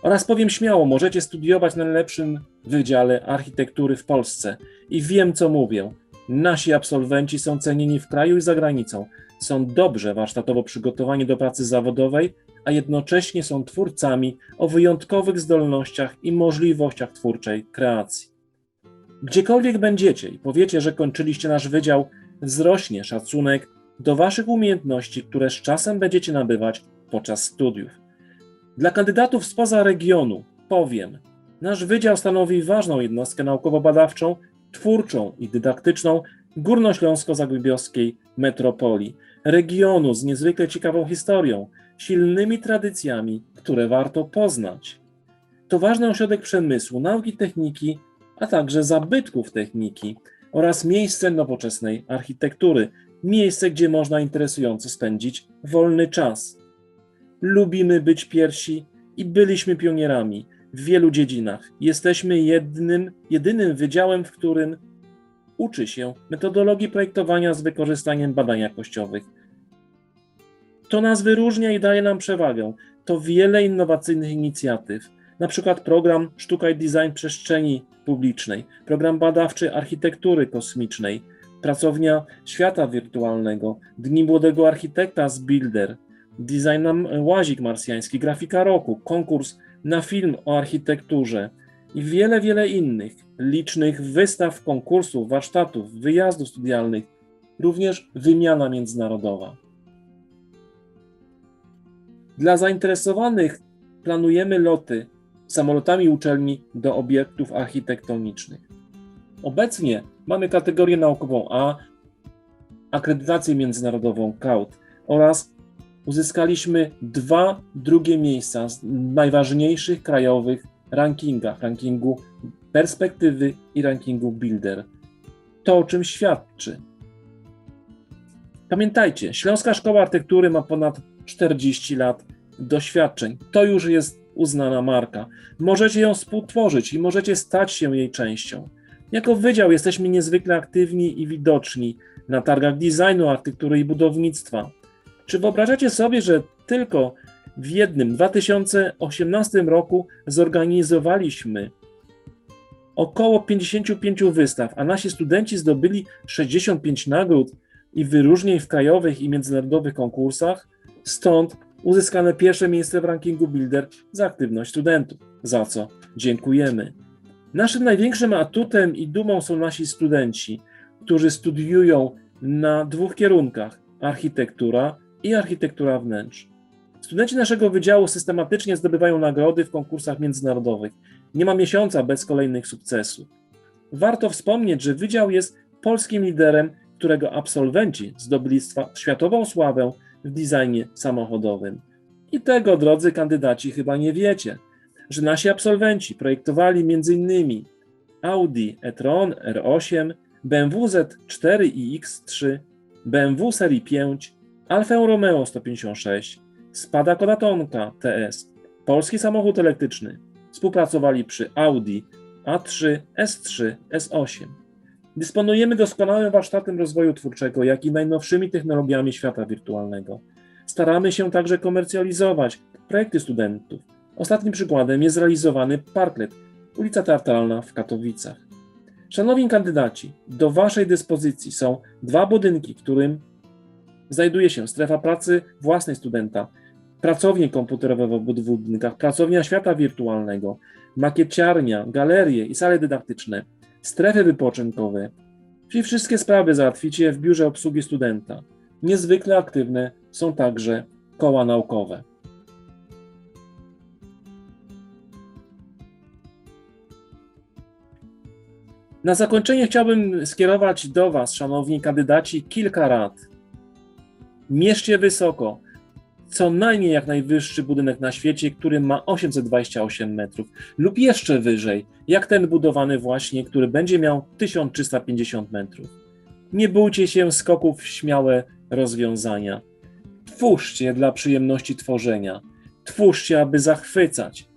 Oraz powiem śmiało, możecie studiować na najlepszym Wydziale Architektury w Polsce. I wiem, co mówię. Nasi absolwenci są cenieni w kraju i za granicą. Są dobrze warsztatowo przygotowani do pracy zawodowej, a jednocześnie są twórcami o wyjątkowych zdolnościach i możliwościach twórczej kreacji. Gdziekolwiek będziecie i powiecie, że kończyliście nasz wydział, wzrośnie szacunek do waszych umiejętności, które z czasem będziecie nabywać podczas studiów. Dla kandydatów spoza regionu powiem, nasz wydział stanowi ważną jednostkę naukowo-badawczą, twórczą i dydaktyczną górnośląsko-zagłębiowskiej metropolii, regionu z niezwykle ciekawą historią, silnymi tradycjami, które warto poznać. To ważny ośrodek przemysłu, nauki techniki, a także zabytków techniki oraz miejsce nowoczesnej architektury, miejsce, gdzie można interesująco spędzić wolny czas. Lubimy być pierwsi i byliśmy pionierami w wielu dziedzinach. Jesteśmy jedynym wydziałem, w którym uczy się metodologii projektowania z wykorzystaniem badań jakościowych. To nas wyróżnia i daje nam przewagę. To wiele innowacyjnych inicjatyw, na przykład program Sztuka i Design Przestrzeni Publicznej, program badawczy architektury kosmicznej, pracownia świata wirtualnego, Dni Młodego Architekta z Builder, design na łazik marsjański, grafika roku, konkurs na film o architekturze i wiele, wiele innych licznych wystaw, konkursów, warsztatów, wyjazdów studialnych, również wymiana międzynarodowa. Dla zainteresowanych planujemy loty samolotami uczelni do obiektów architektonicznych. Obecnie mamy kategorię naukową A, akredytację międzynarodową CAUT oraz uzyskaliśmy 2 drugie miejsca w najważniejszych krajowych rankingach, rankingu Perspektywy i rankingu Builder. To o czym świadczy. Pamiętajcie, Śląska Szkoła Architektury ma ponad 40 lat doświadczeń. To już jest uznana marka. Możecie ją współtworzyć i możecie stać się jej częścią. Jako wydział jesteśmy niezwykle aktywni i widoczni na targach designu, architektury i budownictwa. Czy wyobrażacie sobie, że tylko w jednym 2018 roku zorganizowaliśmy około 55 wystaw, a nasi studenci zdobyli 65 nagród i wyróżnień w krajowych i międzynarodowych konkursach? Stąd uzyskane pierwsze miejsce w rankingu Builder za aktywność studentów, za co dziękujemy. Naszym największym atutem i dumą są nasi studenci, którzy studiują na 2 kierunkach: architektura i architektura wnętrz. Studenci naszego wydziału systematycznie zdobywają nagrody w konkursach międzynarodowych. Nie ma miesiąca bez kolejnych sukcesów. Warto wspomnieć, że wydział jest polskim liderem, którego absolwenci zdobyli światową sławę w designie samochodowym. I tego, drodzy kandydaci, chyba nie wiecie, że nasi absolwenci projektowali m.in. Audi e-tron R8, BMW Z4 i X3, BMW serii 5, Alfa Romeo 156, Skoda Kodatonka TS, polski samochód elektryczny. Współpracowali przy Audi A3, S3, S8. Dysponujemy doskonałym warsztatem rozwoju twórczego, jak i najnowszymi technologiami świata wirtualnego. Staramy się także komercjalizować projekty studentów. Ostatnim przykładem jest zrealizowany parklet, ulica Teatralna w Katowicach. Szanowni kandydaci, do Waszej dyspozycji są 2 budynki, w którym znajduje się strefa pracy własnej studenta, pracownie komputerowe w obu budynkach, pracownia świata wirtualnego, makieciarnia, galerie i sale dydaktyczne, strefy wypoczynkowe. Czyli wszystkie sprawy załatwicie w biurze obsługi studenta. Niezwykle aktywne są także koła naukowe. Na zakończenie chciałbym skierować do Was, szanowni kandydaci, kilka rad. Mierzcie wysoko, co najmniej jak najwyższy budynek na świecie, który ma 828 metrów lub jeszcze wyżej, jak ten budowany właśnie, który będzie miał 1350 metrów. Nie bójcie się skoków w śmiałe rozwiązania. Twórzcie dla przyjemności tworzenia. Twórzcie, aby zachwycać,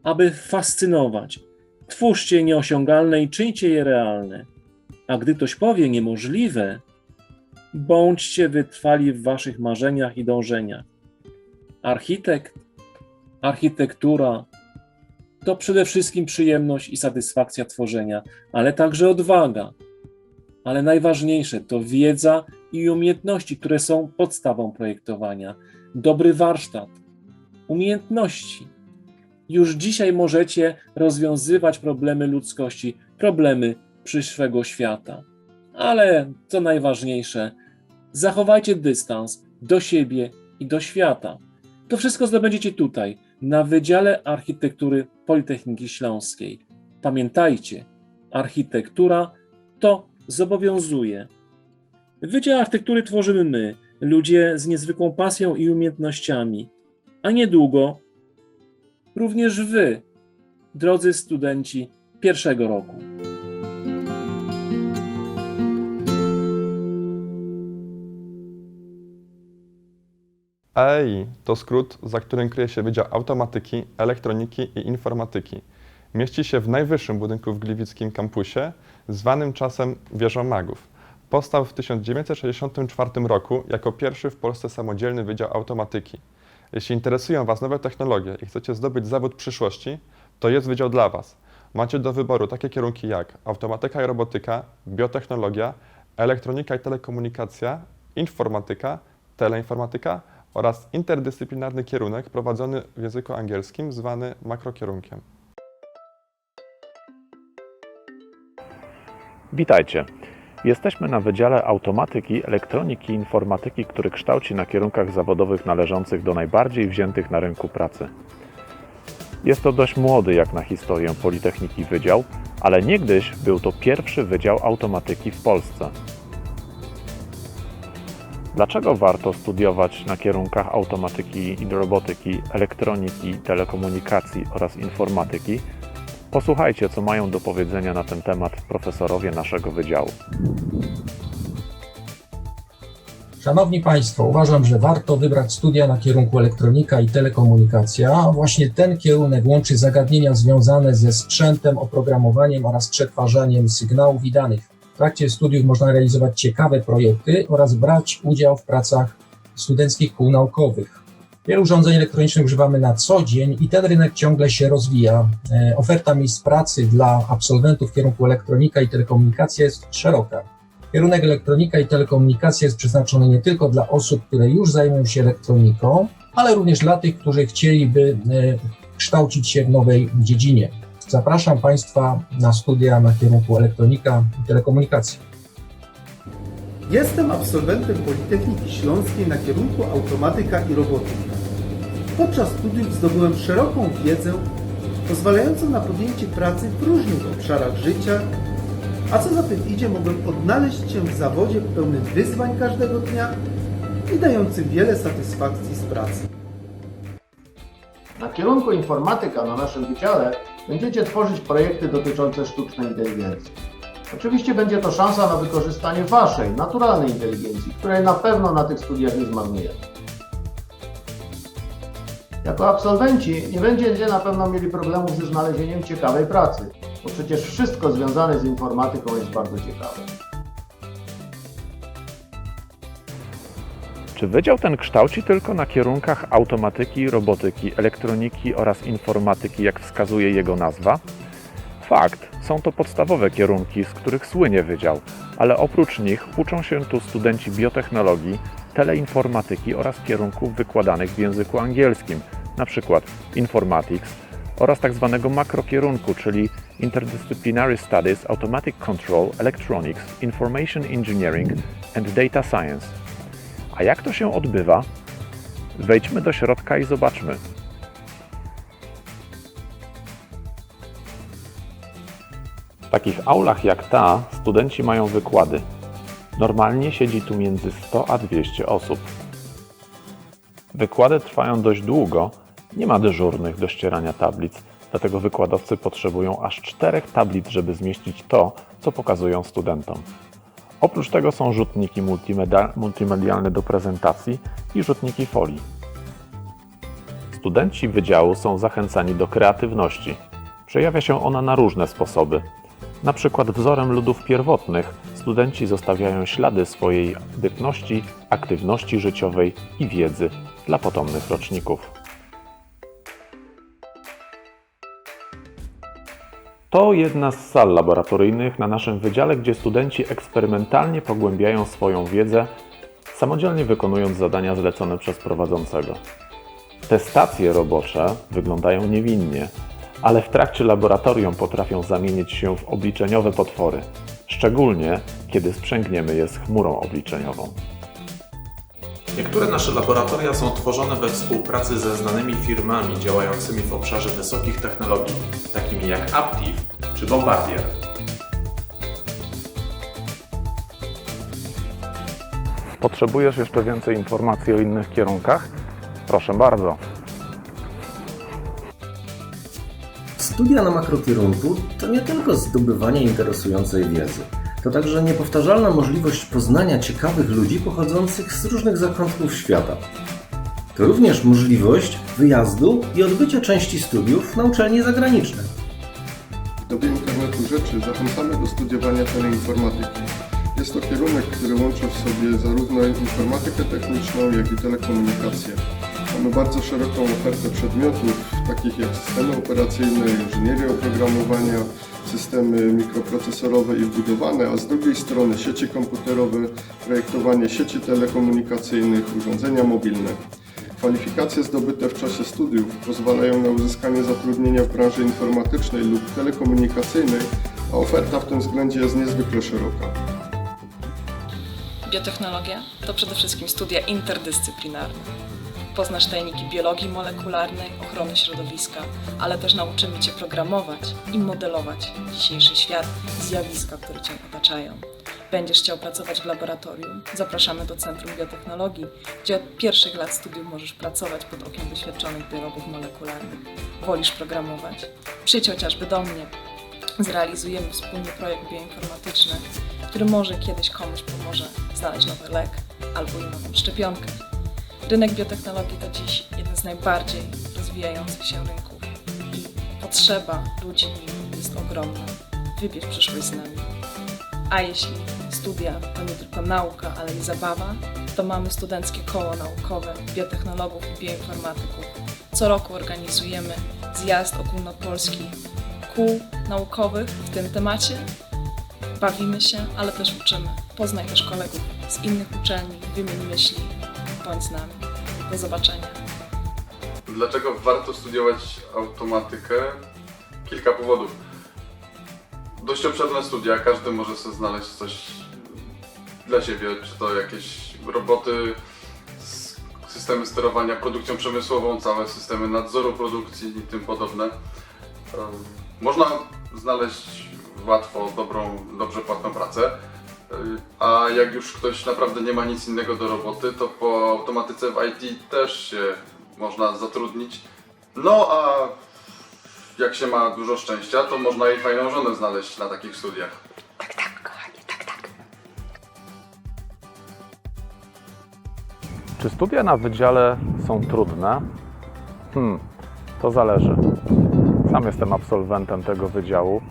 aby fascynować. Twórzcie nieosiągalne i czyńcie je realne. A gdy ktoś powie niemożliwe, bądźcie wytrwali w waszych marzeniach i dążeniach. Architekt, architektura to przede wszystkim przyjemność i satysfakcja tworzenia, ale także odwaga. Ale najważniejsze to wiedza i umiejętności, które są podstawą projektowania. Dobry warsztat, umiejętności. Już dzisiaj możecie rozwiązywać problemy ludzkości, problemy przyszłego świata. Ale co najważniejsze, zachowajcie dystans do siebie i do świata. To wszystko zdobędziecie tutaj, na Wydziale Architektury Politechniki Śląskiej. Pamiętajcie, architektura to zobowiązuje. Wydział Architektury tworzymy my, ludzie z niezwykłą pasją i umiejętnościami. a niedługo również Wy, drodzy studenci pierwszego roku. AEI to skrót, za którym kryje się Wydział Automatyki, Elektroniki i Informatyki. Mieści się w najwyższym budynku w gliwickim kampusie, zwanym czasem Wieżą Magów. Powstał w 1964 roku jako pierwszy w Polsce samodzielny Wydział Automatyki. Jeśli interesują Was nowe technologie i chcecie zdobyć zawód przyszłości, to jest wydział dla Was. Macie do wyboru takie kierunki jak automatyka i robotyka, biotechnologia, elektronika i telekomunikacja, informatyka, teleinformatyka oraz interdyscyplinarny kierunek prowadzony w języku angielskim zwany makrokierunkiem. Witajcie. Jesteśmy na Wydziale Automatyki, Elektroniki i Informatyki, który kształci na kierunkach zawodowych należących do najbardziej wziętych na rynku pracy. Jest to dość młody jak na historię Politechniki wydział, ale niegdyś był to pierwszy Wydział Automatyki w Polsce. Dlaczego warto studiować na kierunkach automatyki i robotyki, elektroniki, telekomunikacji oraz informatyki? Posłuchajcie, co mają do powiedzenia na ten temat profesorowie naszego wydziału. Szanowni Państwo, uważam, że warto wybrać studia na kierunku elektronika i telekomunikacja. Właśnie ten kierunek łączy zagadnienia związane ze sprzętem, oprogramowaniem oraz przetwarzaniem sygnałów i danych. W trakcie studiów można realizować ciekawe projekty oraz brać udział w pracach studenckich kół naukowych. Wielu urządzeń elektronicznych używamy na co dzień i ten rynek ciągle się rozwija. Oferta miejsc pracy dla absolwentów kierunku elektronika i telekomunikacja jest szeroka. Kierunek elektronika i telekomunikacja jest przeznaczony nie tylko dla osób, które już zajmują się elektroniką, ale również dla tych, którzy chcieliby kształcić się w nowej dziedzinie. Zapraszam Państwa na studia na kierunku elektronika i telekomunikacja. Jestem absolwentem Politechniki Śląskiej na kierunku automatyka i robotyka. Podczas studiów zdobyłem szeroką wiedzę pozwalającą na podjęcie pracy w różnych obszarach życia, a co za tym idzie, mogłem odnaleźć się w zawodzie pełnym wyzwań każdego dnia i dającym wiele satysfakcji z pracy. Na kierunku informatyka na naszym wydziale będziecie tworzyć projekty dotyczące sztucznej inteligencji. Oczywiście będzie to szansa na wykorzystanie Waszej naturalnej inteligencji, której na pewno na tych studiach nie zmarnujemy. Jako absolwenci nie będziecie na pewno mieli problemów ze znalezieniem ciekawej pracy, bo przecież wszystko związane z informatyką jest bardzo ciekawe. Czy wydział ten kształci tylko na kierunkach automatyki, robotyki, elektroniki oraz informatyki, jak wskazuje jego nazwa? Fakt, są to podstawowe kierunki, z których słynie wydział, ale oprócz nich uczą się tu studenci biotechnologii, teleinformatyki oraz kierunków wykładanych w języku angielskim, np. Informatics oraz tzw. makrokierunku, czyli Interdisciplinary Studies, Automatic Control, Electronics, Information Engineering and Data Science. A jak to się odbywa? Wejdźmy do środka i zobaczmy. W takich aulach jak ta studenci mają wykłady. Normalnie siedzi tu między 100 a 200 osób. Wykłady trwają dość długo, nie ma dyżurnych do ścierania tablic, dlatego wykładowcy potrzebują aż 4 tablic, żeby zmieścić to, co pokazują studentom. Oprócz tego są rzutniki multimedialne do prezentacji i rzutniki folii. Studenci wydziału są zachęcani do kreatywności. Przejawia się ona na różne sposoby. Na przykład wzorem ludów pierwotnych studenci zostawiają ślady swojej bytności, aktywności życiowej i wiedzy dla potomnych roczników. To jedna z sal laboratoryjnych na naszym wydziale, gdzie studenci eksperymentalnie pogłębiają swoją wiedzę, samodzielnie wykonując zadania zlecone przez prowadzącego. Te stacje robocze wyglądają niewinnie, ale w trakcie laboratorium potrafią zamienić się w obliczeniowe potwory, szczególnie kiedy sprzęgniemy je z chmurą obliczeniową. Niektóre nasze laboratoria są tworzone we współpracy ze znanymi firmami działającymi w obszarze wysokich technologii, takimi jak Aptiv czy Bombardier. Potrzebujesz jeszcze więcej informacji o innych kierunkach? Proszę bardzo. Studia na makrokierunku to nie tylko zdobywanie interesującej wiedzy. To także niepowtarzalna możliwość poznania ciekawych ludzi pochodzących z różnych zakątków świata. To również możliwość wyjazdu i odbycia części studiów na uczelni zagranicznej. W dobie internetu rzeczy zachęcamy do studiowania teleinformatyki. Jest to kierunek, który łączy w sobie zarówno informatykę techniczną, jak i telekomunikację. Mamy bardzo szeroką ofertę przedmiotów, takich jak systemy operacyjne, inżynieria oprogramowania, systemy mikroprocesorowe i wbudowane, a z drugiej strony sieci komputerowe, projektowanie sieci telekomunikacyjnych, urządzenia mobilne. Kwalifikacje zdobyte w czasie studiów pozwalają na uzyskanie zatrudnienia w branży informatycznej lub telekomunikacyjnej, a oferta w tym względzie jest niezwykle szeroka. Biotechnologia to przede wszystkim studia interdyscyplinarne. Poznasz tajniki biologii molekularnej, ochrony środowiska, ale też nauczymy Cię programować i modelować dzisiejszy świat i zjawiska, które Cię otaczają. Będziesz chciał pracować w laboratorium? Zapraszamy do Centrum Biotechnologii, gdzie od pierwszych lat studiów możesz pracować pod okiem doświadczonych biologów molekularnych. Wolisz programować? Przyjdź chociażby do mnie. Zrealizujemy wspólnie projekt bioinformatyczny, który może kiedyś komuś pomoże znaleźć nowy lek albo i nową szczepionkę. Rynek biotechnologii to dziś jeden z najbardziej rozwijających się rynków i potrzeba ludzi w nim jest ogromna. Wybierz przyszłość z nami. A jeśli studia to nie tylko nauka, ale i zabawa, to mamy studenckie koło naukowe biotechnologów i bioinformatyków. Co roku organizujemy zjazd ogólnopolski kół naukowych w tym temacie. Bawimy się, ale też uczymy. Poznaj też kolegów z innych uczelni, wymień myśli, bądź z nami. Do zobaczenia. Dlaczego warto studiować automatykę? Kilka powodów. Dość obszerne studia, każdy może sobie znaleźć coś dla siebie, czy to jakieś roboty, systemy sterowania produkcją przemysłową, całe systemy nadzoru produkcji i tym podobne. Można znaleźć łatwo dobrze płatną pracę, a jak już ktoś naprawdę nie ma nic innego do roboty, to po automatyce w IT też się można zatrudnić. No a jak się ma dużo szczęścia, to można i fajną żonę znaleźć na takich studiach. Tak, kochani, tak. Czy studia na wydziale są trudne? To zależy. Sam jestem absolwentem tego wydziału.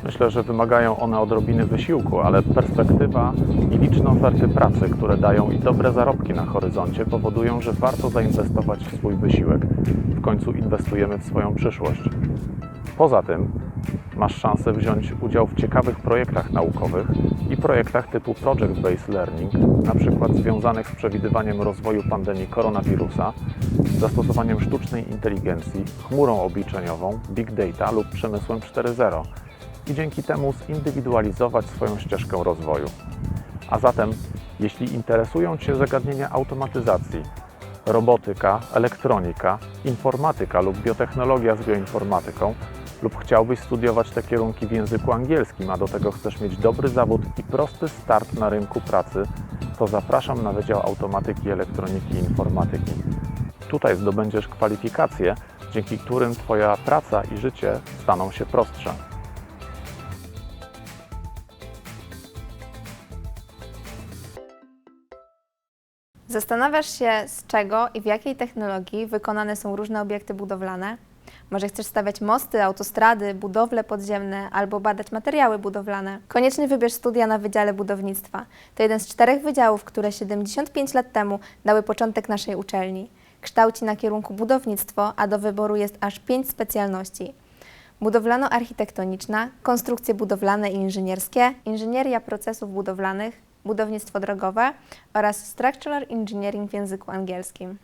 Myślę, że wymagają one odrobiny wysiłku, ale perspektywa i liczne oferty pracy, które dają i dobre zarobki na horyzoncie, powodują, że warto zainwestować w swój wysiłek. W końcu inwestujemy w swoją przyszłość. Poza tym masz szansę wziąć udział w ciekawych projektach naukowych i projektach typu Project-Based Learning, na przykład związanych z przewidywaniem rozwoju pandemii koronawirusa, zastosowaniem sztucznej inteligencji, chmurą obliczeniową, big data lub przemysłem 4.0 i dzięki temu zindywidualizować swoją ścieżkę rozwoju. A zatem, jeśli interesują Cię zagadnienia automatyzacji, robotyka, elektronika, informatyka lub biotechnologia z bioinformatyką, lub chciałbyś studiować te kierunki w języku angielskim, a do tego chcesz mieć dobry zawód i prosty start na rynku pracy, to zapraszam na Wydział Automatyki, Elektroniki i Informatyki. Tutaj zdobędziesz kwalifikacje, dzięki którym Twoja praca i życie staną się prostsze. Zastanawiasz się, z czego i w jakiej technologii wykonane są różne obiekty budowlane? Może chcesz stawiać mosty, autostrady, budowle podziemne albo badać materiały budowlane? Koniecznie wybierz studia na Wydziale Budownictwa. To jeden z 4 wydziałów, które 75 lat temu dały początek naszej uczelni. Kształci na kierunku budownictwo, a do wyboru jest aż 5 specjalności. Budowlano-architektoniczna, konstrukcje budowlane i inżynierskie, inżynieria procesów budowlanych, budownictwo drogowe oraz Structural Engineering w języku angielskim.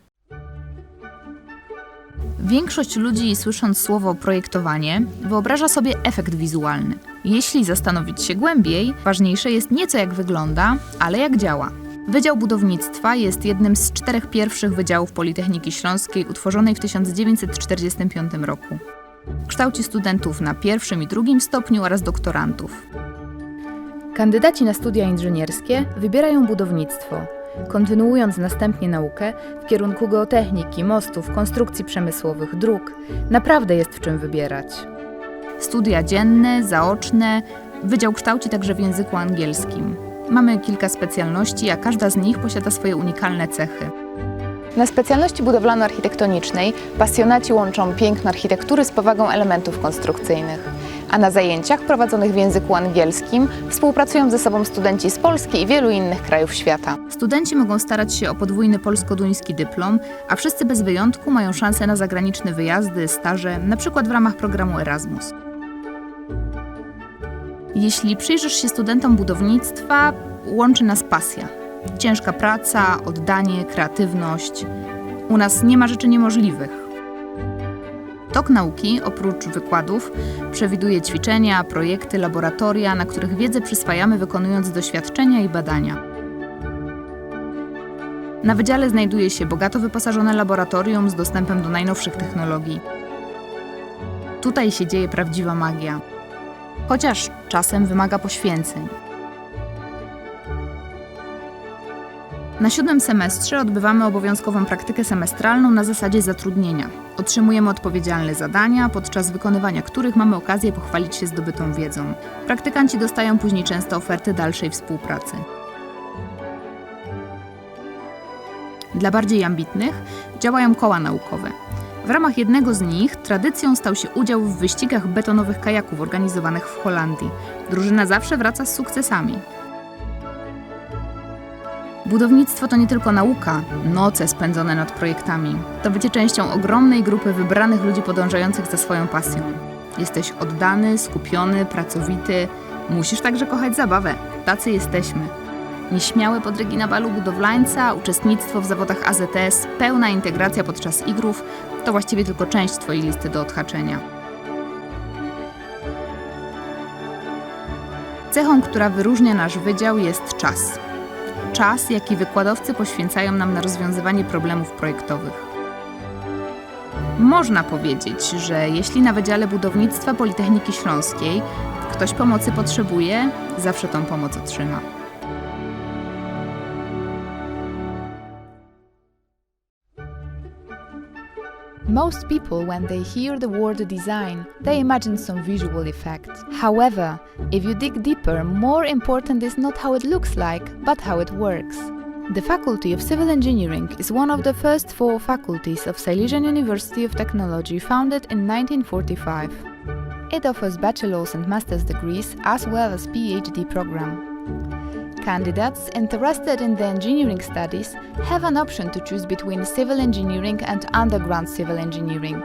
Większość ludzi, słysząc słowo projektowanie, wyobraża sobie efekt wizualny. Jeśli zastanowić się głębiej, ważniejsze jest nie co jak wygląda, ale jak działa. Wydział Budownictwa jest jednym z 4 pierwszych wydziałów Politechniki Śląskiej utworzonej w 1945 roku. Kształci studentów na 1. i 2. stopniu oraz doktorantów. Kandydaci na studia inżynierskie wybierają budownictwo, kontynuując następnie naukę w kierunku geotechniki, mostów, konstrukcji przemysłowych, dróg. Naprawdę jest w czym wybierać. Studia dzienne, zaoczne, wydział kształci także w języku angielskim. Mamy kilka specjalności, a każda z nich posiada swoje unikalne cechy. Na specjalności budowlano-architektonicznej pasjonaci łączą piękno architektury z powagą elementów konstrukcyjnych. A na zajęciach prowadzonych w języku angielskim współpracują ze sobą studenci z Polski i wielu innych krajów świata. Studenci mogą starać się o podwójny polsko-duński dyplom, a wszyscy bez wyjątku mają szansę na zagraniczne wyjazdy, staże, np. w ramach programu Erasmus. Jeśli przyjrzysz się studentom budownictwa, łączy nas pasja. Ciężka praca, oddanie, kreatywność. U nas nie ma rzeczy niemożliwych. Tok nauki, oprócz wykładów, przewiduje ćwiczenia, projekty, laboratoria, na których wiedzę przyswajamy wykonując doświadczenia i badania. Na wydziale znajduje się bogato wyposażone laboratorium z dostępem do najnowszych technologii. Tutaj się dzieje prawdziwa magia. Chociaż czasem wymaga poświęceń. Na 7. semestrze odbywamy obowiązkową praktykę semestralną na zasadzie zatrudnienia. Otrzymujemy odpowiedzialne zadania, podczas wykonywania których mamy okazję pochwalić się zdobytą wiedzą. Praktykanci dostają później często oferty dalszej współpracy. Dla bardziej ambitnych działają koła naukowe. W ramach jednego z nich tradycją stał się udział w wyścigach betonowych kajaków organizowanych w Holandii. Drużyna zawsze wraca z sukcesami. Budownictwo to nie tylko nauka, noce spędzone nad projektami. To bycie częścią ogromnej grupy wybranych ludzi podążających za swoją pasją. Jesteś oddany, skupiony, pracowity. Musisz także kochać zabawę. Tacy jesteśmy. Nieśmiałe podrygi na balu budowlańca, uczestnictwo w zawodach AZS, pełna integracja podczas igrów to właściwie tylko część Twojej listy do odhaczenia. Cechą, która wyróżnia nasz wydział, jest czas. Czas, jaki wykładowcy poświęcają nam na rozwiązywanie problemów projektowych. Można powiedzieć, że jeśli na Wydziale Budownictwa Politechniki Śląskiej ktoś pomocy potrzebuje, zawsze tą pomoc otrzyma. Most people, when they hear the word design, they imagine some visual effect. However, if you dig deeper, more important is not how it looks like, but how it works. The Faculty of Civil Engineering is one of the first 4 faculties of Silesian University of Technology, founded in 1945. It offers bachelor's and master's degrees as well as PhD program. Candidates interested in the engineering studies have an option to choose between civil engineering and underground civil engineering.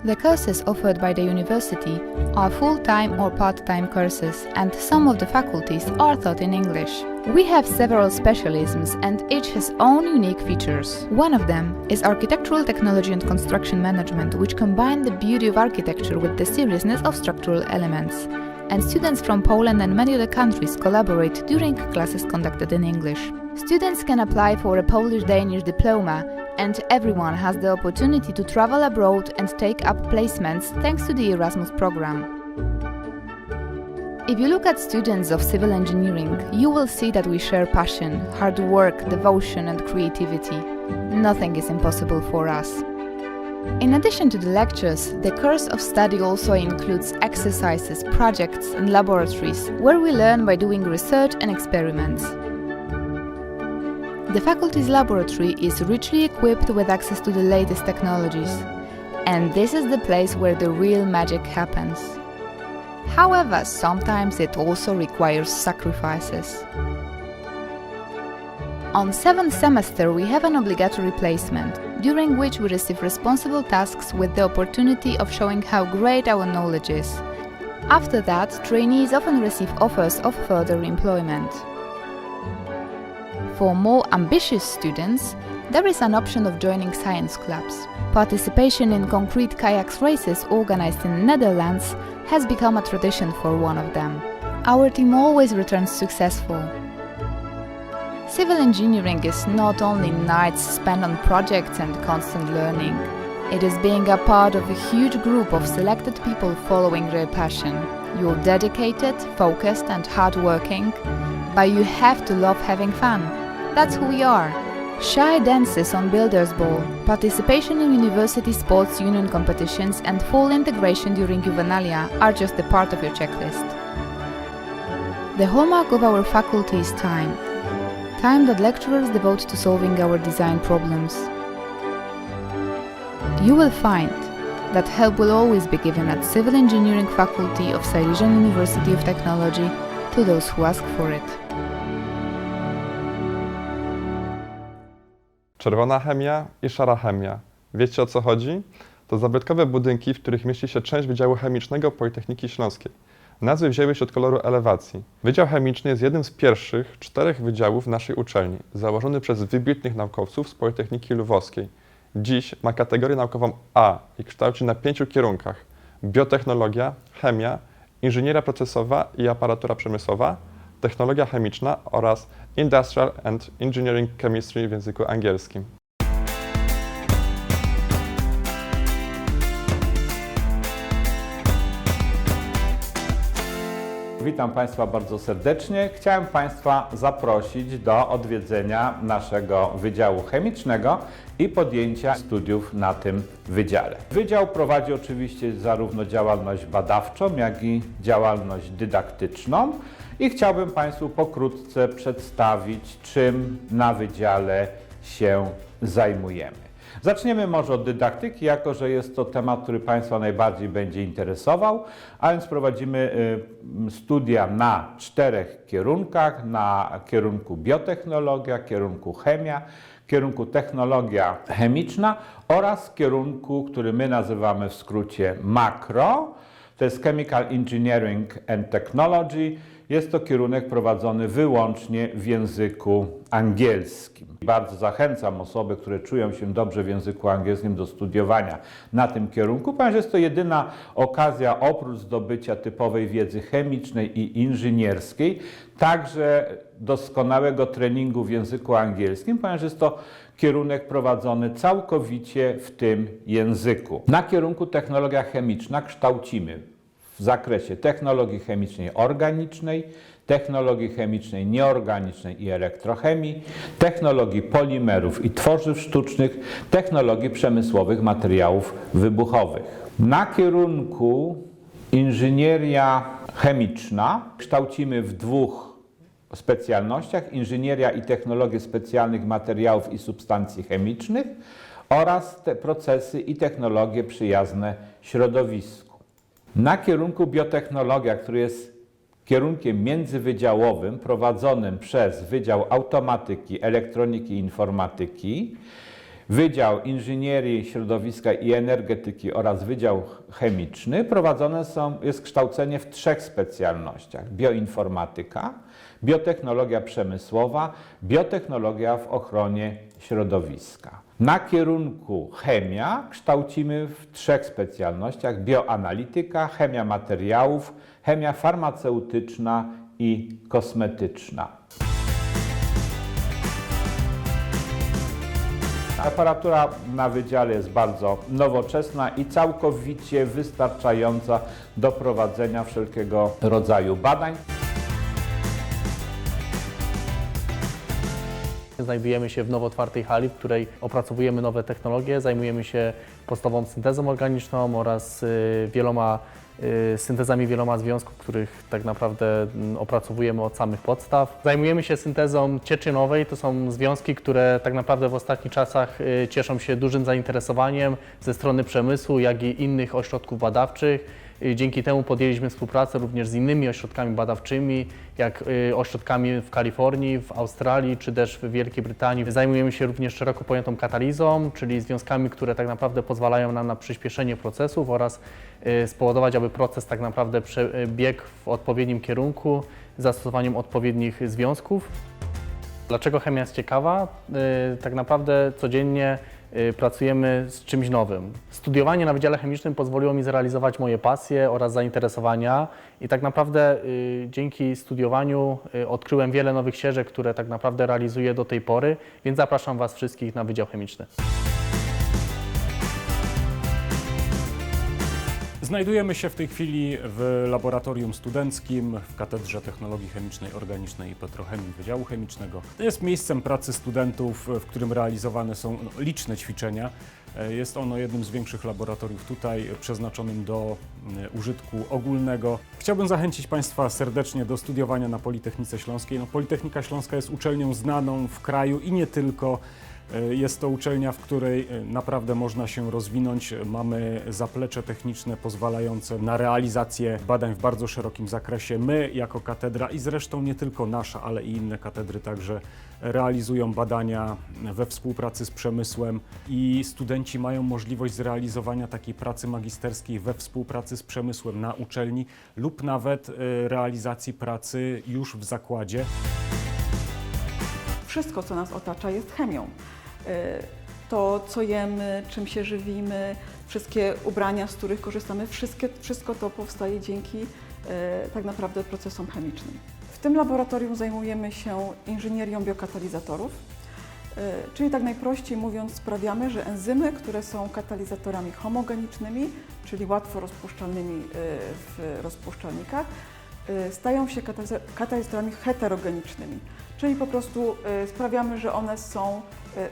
The courses offered by the university are full-time or part-time courses, and some of the faculties are taught in English. We have several specialisms and each has own unique features. One of them is Architectural Technology and Construction Management, which combine the beauty of architecture with the seriousness of structural elements. And students from Poland and many other countries collaborate during classes conducted in English. Students can apply for a Polish-Danish diploma, and everyone has the opportunity to travel abroad and take up placements thanks to the Erasmus program. If you look at students of civil engineering, you will see that we share passion, hard work, devotion and creativity. Nothing is impossible for us. In addition to the lectures, the course of study also includes exercises, projects and laboratories, where we learn by doing research and experiments. The faculty's laboratory is richly equipped with access to the latest technologies, and this is the place where the real magic happens. However, sometimes it also requires sacrifices. On 7th semester we have an obligatory placement, during which we receive responsible tasks with the opportunity of showing how great our knowledge is. After that, trainees often receive offers of further employment. For more ambitious students, there is an option of joining science clubs. Participation in concrete kayaks races organized in the Netherlands has become a tradition for one of them. Our team always returns successful. Civil engineering is not only nights spent on projects and constant learning. It is being a part of a huge group of selected people following their passion. You're dedicated, focused and hardworking, but you have to love having fun. That's who we are. Shy dances on Builders Ball, participation in university sports union competitions and full integration during Juvenalia are just a part of your checklist. The hallmark of our faculty is time. Time that lecturers devote to solving our design problems. You will find that help will always be given at Civil Engineering Faculty of Silesian University of Technology to those who ask for it. Czerwona chemia i szara chemia. Wiecie, o co chodzi? To zabytkowe budynki, w których mieści się część Wydziału Chemicznego Politechniki Śląskiej. Nazwy wzięły się od koloru elewacji. Wydział Chemiczny jest jednym z pierwszych 4 wydziałów naszej uczelni, założony przez wybitnych naukowców z Politechniki Lwowskiej. Dziś ma kategorię naukową A i kształci na 5 kierunkach: biotechnologia, chemia, inżynieria procesowa i aparatura przemysłowa, technologia chemiczna oraz Industrial and Engineering Chemistry w języku angielskim. Witam Państwa bardzo serdecznie. Chciałem Państwa zaprosić do odwiedzenia naszego Wydziału Chemicznego i podjęcia studiów na tym wydziale. Wydział prowadzi oczywiście zarówno działalność badawczą, jak i działalność dydaktyczną i chciałbym Państwu pokrótce przedstawić, czym na wydziale się zajmujemy. Zaczniemy może od dydaktyki, jako że jest to temat, który Państwa najbardziej będzie interesował, a więc prowadzimy studia na 4 kierunkach, na kierunku biotechnologia, kierunku chemia, kierunku technologia chemiczna oraz kierunku, który my nazywamy w skrócie makro, to jest Chemical Engineering and Technology. Jest to kierunek prowadzony wyłącznie w języku angielskim. Bardzo zachęcam osoby, które czują się dobrze w języku angielskim do studiowania na tym kierunku, ponieważ jest to jedyna okazja oprócz zdobycia typowej wiedzy chemicznej i inżynierskiej, także doskonałego treningu w języku angielskim, ponieważ jest to kierunek prowadzony całkowicie w tym języku. Na kierunku technologia chemiczna kształcimy w zakresie technologii chemicznej organicznej, technologii chemicznej nieorganicznej i elektrochemii, technologii polimerów i tworzyw sztucznych, technologii przemysłowych materiałów wybuchowych. Na kierunku inżynieria chemiczna kształcimy w 2 specjalnościach: inżynieria i technologie specjalnych materiałów i substancji chemicznych oraz te procesy i technologie przyjazne środowisku. Na kierunku biotechnologia, który jest kierunkiem międzywydziałowym prowadzonym przez Wydział Automatyki, Elektroniki i Informatyki, Wydział Inżynierii Środowiska i Energetyki oraz Wydział Chemiczny, jest kształcenie w 3 specjalnościach: bioinformatyka, biotechnologia przemysłowa, biotechnologia w ochronie środowiska. Na kierunku chemia kształcimy w 3 specjalnościach: bioanalityka, chemia materiałów, chemia farmaceutyczna i kosmetyczna. Aparatura na wydziale jest bardzo nowoczesna i całkowicie wystarczająca do prowadzenia wszelkiego rodzaju badań. Znajdujemy się w nowo otwartej hali, w której opracowujemy nowe technologie, zajmujemy się podstawową syntezą organiczną oraz syntezami wieloma związków, których tak naprawdę opracowujemy od samych podstaw. Zajmujemy się syntezą cieczynowej, to są związki, które tak naprawdę w ostatnich czasach cieszą się dużym zainteresowaniem ze strony przemysłu, jak i innych ośrodków badawczych. Dzięki temu podjęliśmy współpracę również z innymi ośrodkami badawczymi, jak ośrodkami w Kalifornii, w Australii czy też w Wielkiej Brytanii. Zajmujemy się również szeroko pojętą katalizą, czyli związkami, które tak naprawdę pozwalają nam na przyspieszenie procesów oraz spowodować, aby proces tak naprawdę przebiegł w odpowiednim kierunku z zastosowaniem odpowiednich związków. Dlaczego chemia jest ciekawa? Tak naprawdę codziennie pracujemy z czymś nowym. Studiowanie na Wydziale Chemicznym pozwoliło mi zrealizować moje pasje oraz zainteresowania i tak naprawdę dzięki studiowaniu odkryłem wiele nowych ścieżek, które tak naprawdę realizuję do tej pory, więc zapraszam Was wszystkich na Wydział Chemiczny. Znajdujemy się w tej chwili w laboratorium studenckim w Katedrze Technologii Chemicznej, Organicznej i Petrochemii Wydziału Chemicznego. To jest miejscem pracy studentów, w którym realizowane są liczne ćwiczenia. Jest ono jednym z większych laboratoriów tutaj, przeznaczonym do użytku ogólnego. Chciałbym zachęcić Państwa serdecznie do studiowania na Politechnice Śląskiej. Politechnika Śląska jest uczelnią znaną w kraju i nie tylko. Jest to uczelnia, w której naprawdę można się rozwinąć. Mamy zaplecze techniczne pozwalające na realizację badań w bardzo szerokim zakresie. My jako katedra i zresztą nie tylko nasza, ale i inne katedry także realizują badania we współpracy z przemysłem i studenci mają możliwość zrealizowania takiej pracy magisterskiej we współpracy z przemysłem na uczelni lub nawet realizacji pracy już w zakładzie. Wszystko, co nas otacza, jest chemią. To, co jemy, czym się żywimy, wszystkie ubrania, z których korzystamy, wszystko to powstaje dzięki tak naprawdę procesom chemicznym. W tym laboratorium zajmujemy się inżynierią biokatalizatorów, czyli tak najprościej mówiąc sprawiamy, że enzymy, które są katalizatorami homogenicznymi, czyli łatwo rozpuszczalnymi w rozpuszczalnikach, stają się katalizatorami heterogenicznymi, czyli po prostu sprawiamy, że one są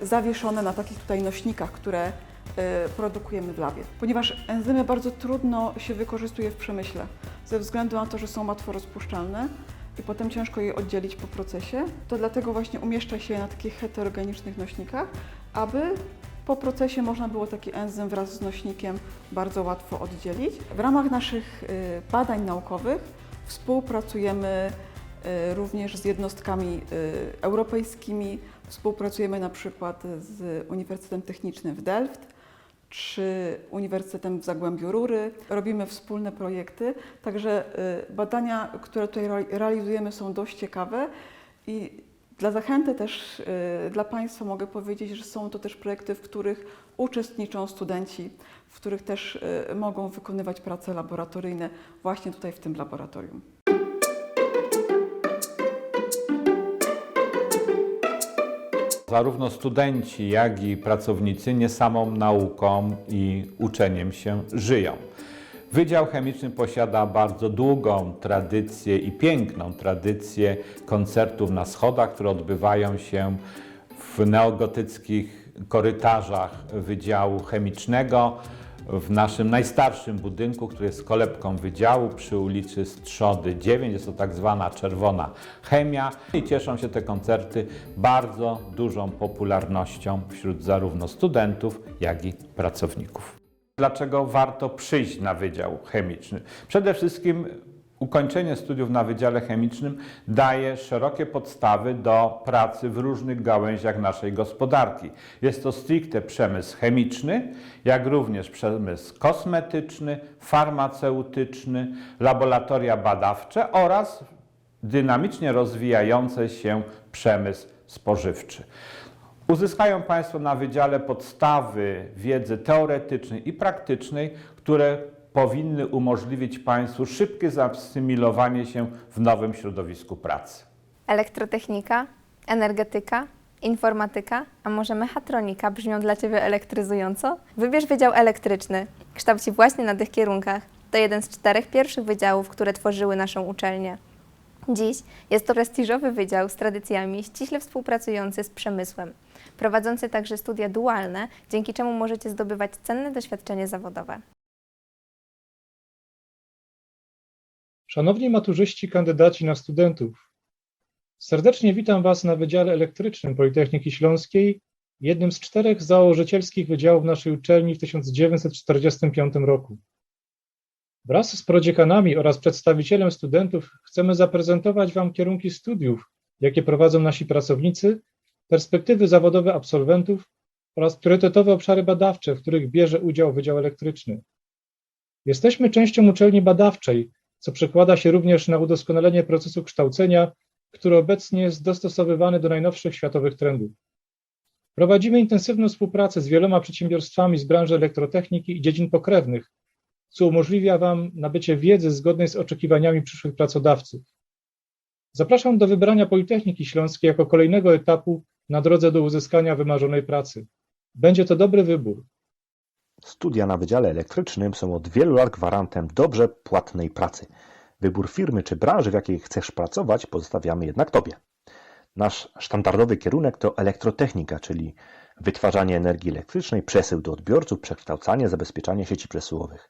zawieszone na takich tutaj nośnikach, które produkujemy w labie. Ponieważ enzymy bardzo trudno się wykorzystuje w przemyśle, ze względu na to, że są łatwo rozpuszczalne i potem ciężko je oddzielić po procesie, to dlatego właśnie umieszcza się je na takich heterogenicznych nośnikach, aby po procesie można było taki enzym wraz z nośnikiem bardzo łatwo oddzielić. W ramach naszych badań naukowych współpracujemy również z jednostkami europejskimi. Współpracujemy na przykład z Uniwersytetem Technicznym w Delft czy Uniwersytetem w Zagłębiu Rury. Robimy wspólne projekty, także badania, które tutaj realizujemy, są dość ciekawe i dla zachęty też dla Państwa mogę powiedzieć, że są to też projekty, w których uczestniczą studenci, w których też mogą wykonywać prace laboratoryjne właśnie tutaj w tym laboratorium. Zarówno studenci, jak i pracownicy nie samą nauką i uczeniem się żyją. Wydział Chemiczny posiada bardzo długą tradycję i piękną tradycję koncertów na schodach, które odbywają się w neogotyckich korytarzach Wydziału Chemicznego, w naszym najstarszym budynku, który jest kolebką wydziału przy ulicy Strzody 9. Jest to tak zwana czerwona chemia i cieszą się te koncerty bardzo dużą popularnością wśród zarówno studentów, jak i pracowników. Dlaczego warto przyjść na Wydział Chemiczny? Przede wszystkim ukończenie studiów na Wydziale Chemicznym daje szerokie podstawy do pracy w różnych gałęziach naszej gospodarki. Jest to stricte przemysł chemiczny, jak również przemysł kosmetyczny, farmaceutyczny, laboratoria badawcze oraz dynamicznie rozwijający się przemysł spożywczy. Uzyskają Państwo na Wydziale podstawy wiedzy teoretycznej i praktycznej, które powinny umożliwić Państwu szybkie zasymilowanie się w nowym środowisku pracy. Elektrotechnika, energetyka, informatyka, a może mechatronika brzmią dla Ciebie elektryzująco? Wybierz Wydział Elektryczny. Kształci właśnie na tych kierunkach. To jeden z 4 pierwszych wydziałów, które tworzyły naszą uczelnię. Dziś jest to prestiżowy wydział z tradycjami, ściśle współpracujący z przemysłem, prowadzący także studia dualne, dzięki czemu możecie zdobywać cenne doświadczenie zawodowe. Szanowni maturzyści, kandydaci na studentów, serdecznie witam Was na Wydziale Elektrycznym Politechniki Śląskiej, jednym z 4 założycielskich wydziałów naszej uczelni w 1945 roku. Wraz z prodziekanami oraz przedstawicielem studentów chcemy zaprezentować Wam kierunki studiów, jakie prowadzą nasi pracownicy, perspektywy zawodowe absolwentów oraz priorytetowe obszary badawcze, w których bierze udział Wydział Elektryczny. Jesteśmy częścią uczelni badawczej, co przekłada się również na udoskonalenie procesu kształcenia, który obecnie jest dostosowywany do najnowszych światowych trendów. Prowadzimy intensywną współpracę z wieloma przedsiębiorstwami z branży elektrotechniki i dziedzin pokrewnych, co umożliwia Wam nabycie wiedzy zgodnej z oczekiwaniami przyszłych pracodawców. Zapraszam do wybrania Politechniki Śląskiej jako kolejnego etapu na drodze do uzyskania wymarzonej pracy. Będzie to dobry wybór. Studia na Wydziale Elektrycznym są od wielu lat gwarantem dobrze płatnej pracy. Wybór firmy czy branży, w jakiej chcesz pracować, pozostawiamy jednak Tobie. Nasz standardowy kierunek to elektrotechnika, czyli wytwarzanie energii elektrycznej, przesył do odbiorców, przekształcanie, zabezpieczanie sieci przesyłowych.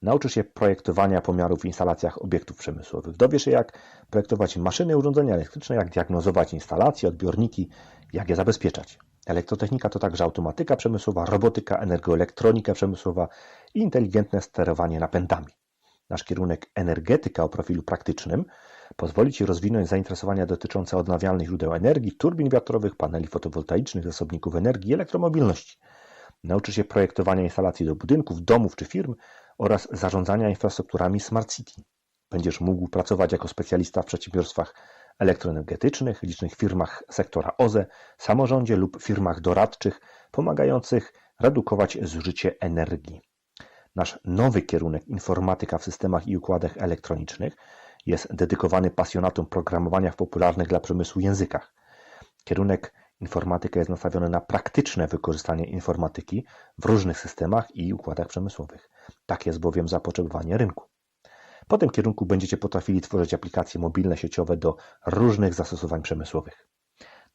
Nauczysz się projektowania pomiarów w instalacjach obiektów przemysłowych. Dowiesz się, jak projektować maszyny i urządzenia elektryczne, jak diagnozować instalacje, odbiorniki, jak je zabezpieczać. Elektrotechnika to także automatyka przemysłowa, robotyka, energoelektronika przemysłowa i inteligentne sterowanie napędami. Nasz kierunek energetyka o profilu praktycznym pozwoli Ci rozwinąć zainteresowania dotyczące odnawialnych źródeł energii, turbin wiatrowych, paneli fotowoltaicznych, zasobników energii i elektromobilności. Nauczysz się projektowania instalacji do budynków, domów czy firm oraz zarządzania infrastrukturami Smart City. Będziesz mógł pracować jako specjalista w przedsiębiorstwach elektroenergetycznych, licznych firmach sektora OZE, samorządzie lub firmach doradczych pomagających redukować zużycie energii. Nasz nowy kierunek informatyka w systemach i układach elektronicznych jest dedykowany pasjonatom programowania w popularnych dla przemysłu językach. Kierunek informatyka jest nastawiony na praktyczne wykorzystanie informatyki w różnych systemach i układach przemysłowych. Tak jest bowiem zapotrzebowanie rynku. Po tym kierunku będziecie potrafili tworzyć aplikacje mobilne, sieciowe do różnych zastosowań przemysłowych.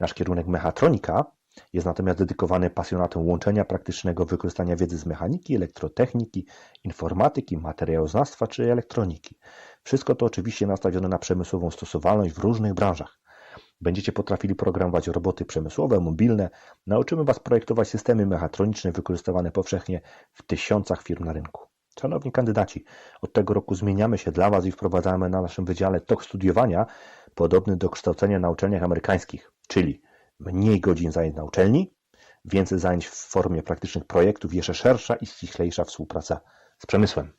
Nasz kierunek mechatronika jest natomiast dedykowany pasjonatom łączenia praktycznego, wykorzystania wiedzy z mechaniki, elektrotechniki, informatyki, materiałoznawstwa czy elektroniki. Wszystko to oczywiście nastawione na przemysłową stosowalność w różnych branżach. Będziecie potrafili programować roboty przemysłowe, mobilne. Nauczymy Was projektować systemy mechatroniczne wykorzystywane powszechnie w tysiącach firm na rynku. Szanowni kandydaci, od tego roku zmieniamy się dla Was i wprowadzamy na naszym wydziale tok studiowania podobny do kształcenia na uczelniach amerykańskich, czyli mniej godzin zajęć na uczelni, więcej zajęć w formie praktycznych projektów, jeszcze szersza i ściślejsza współpraca z przemysłem.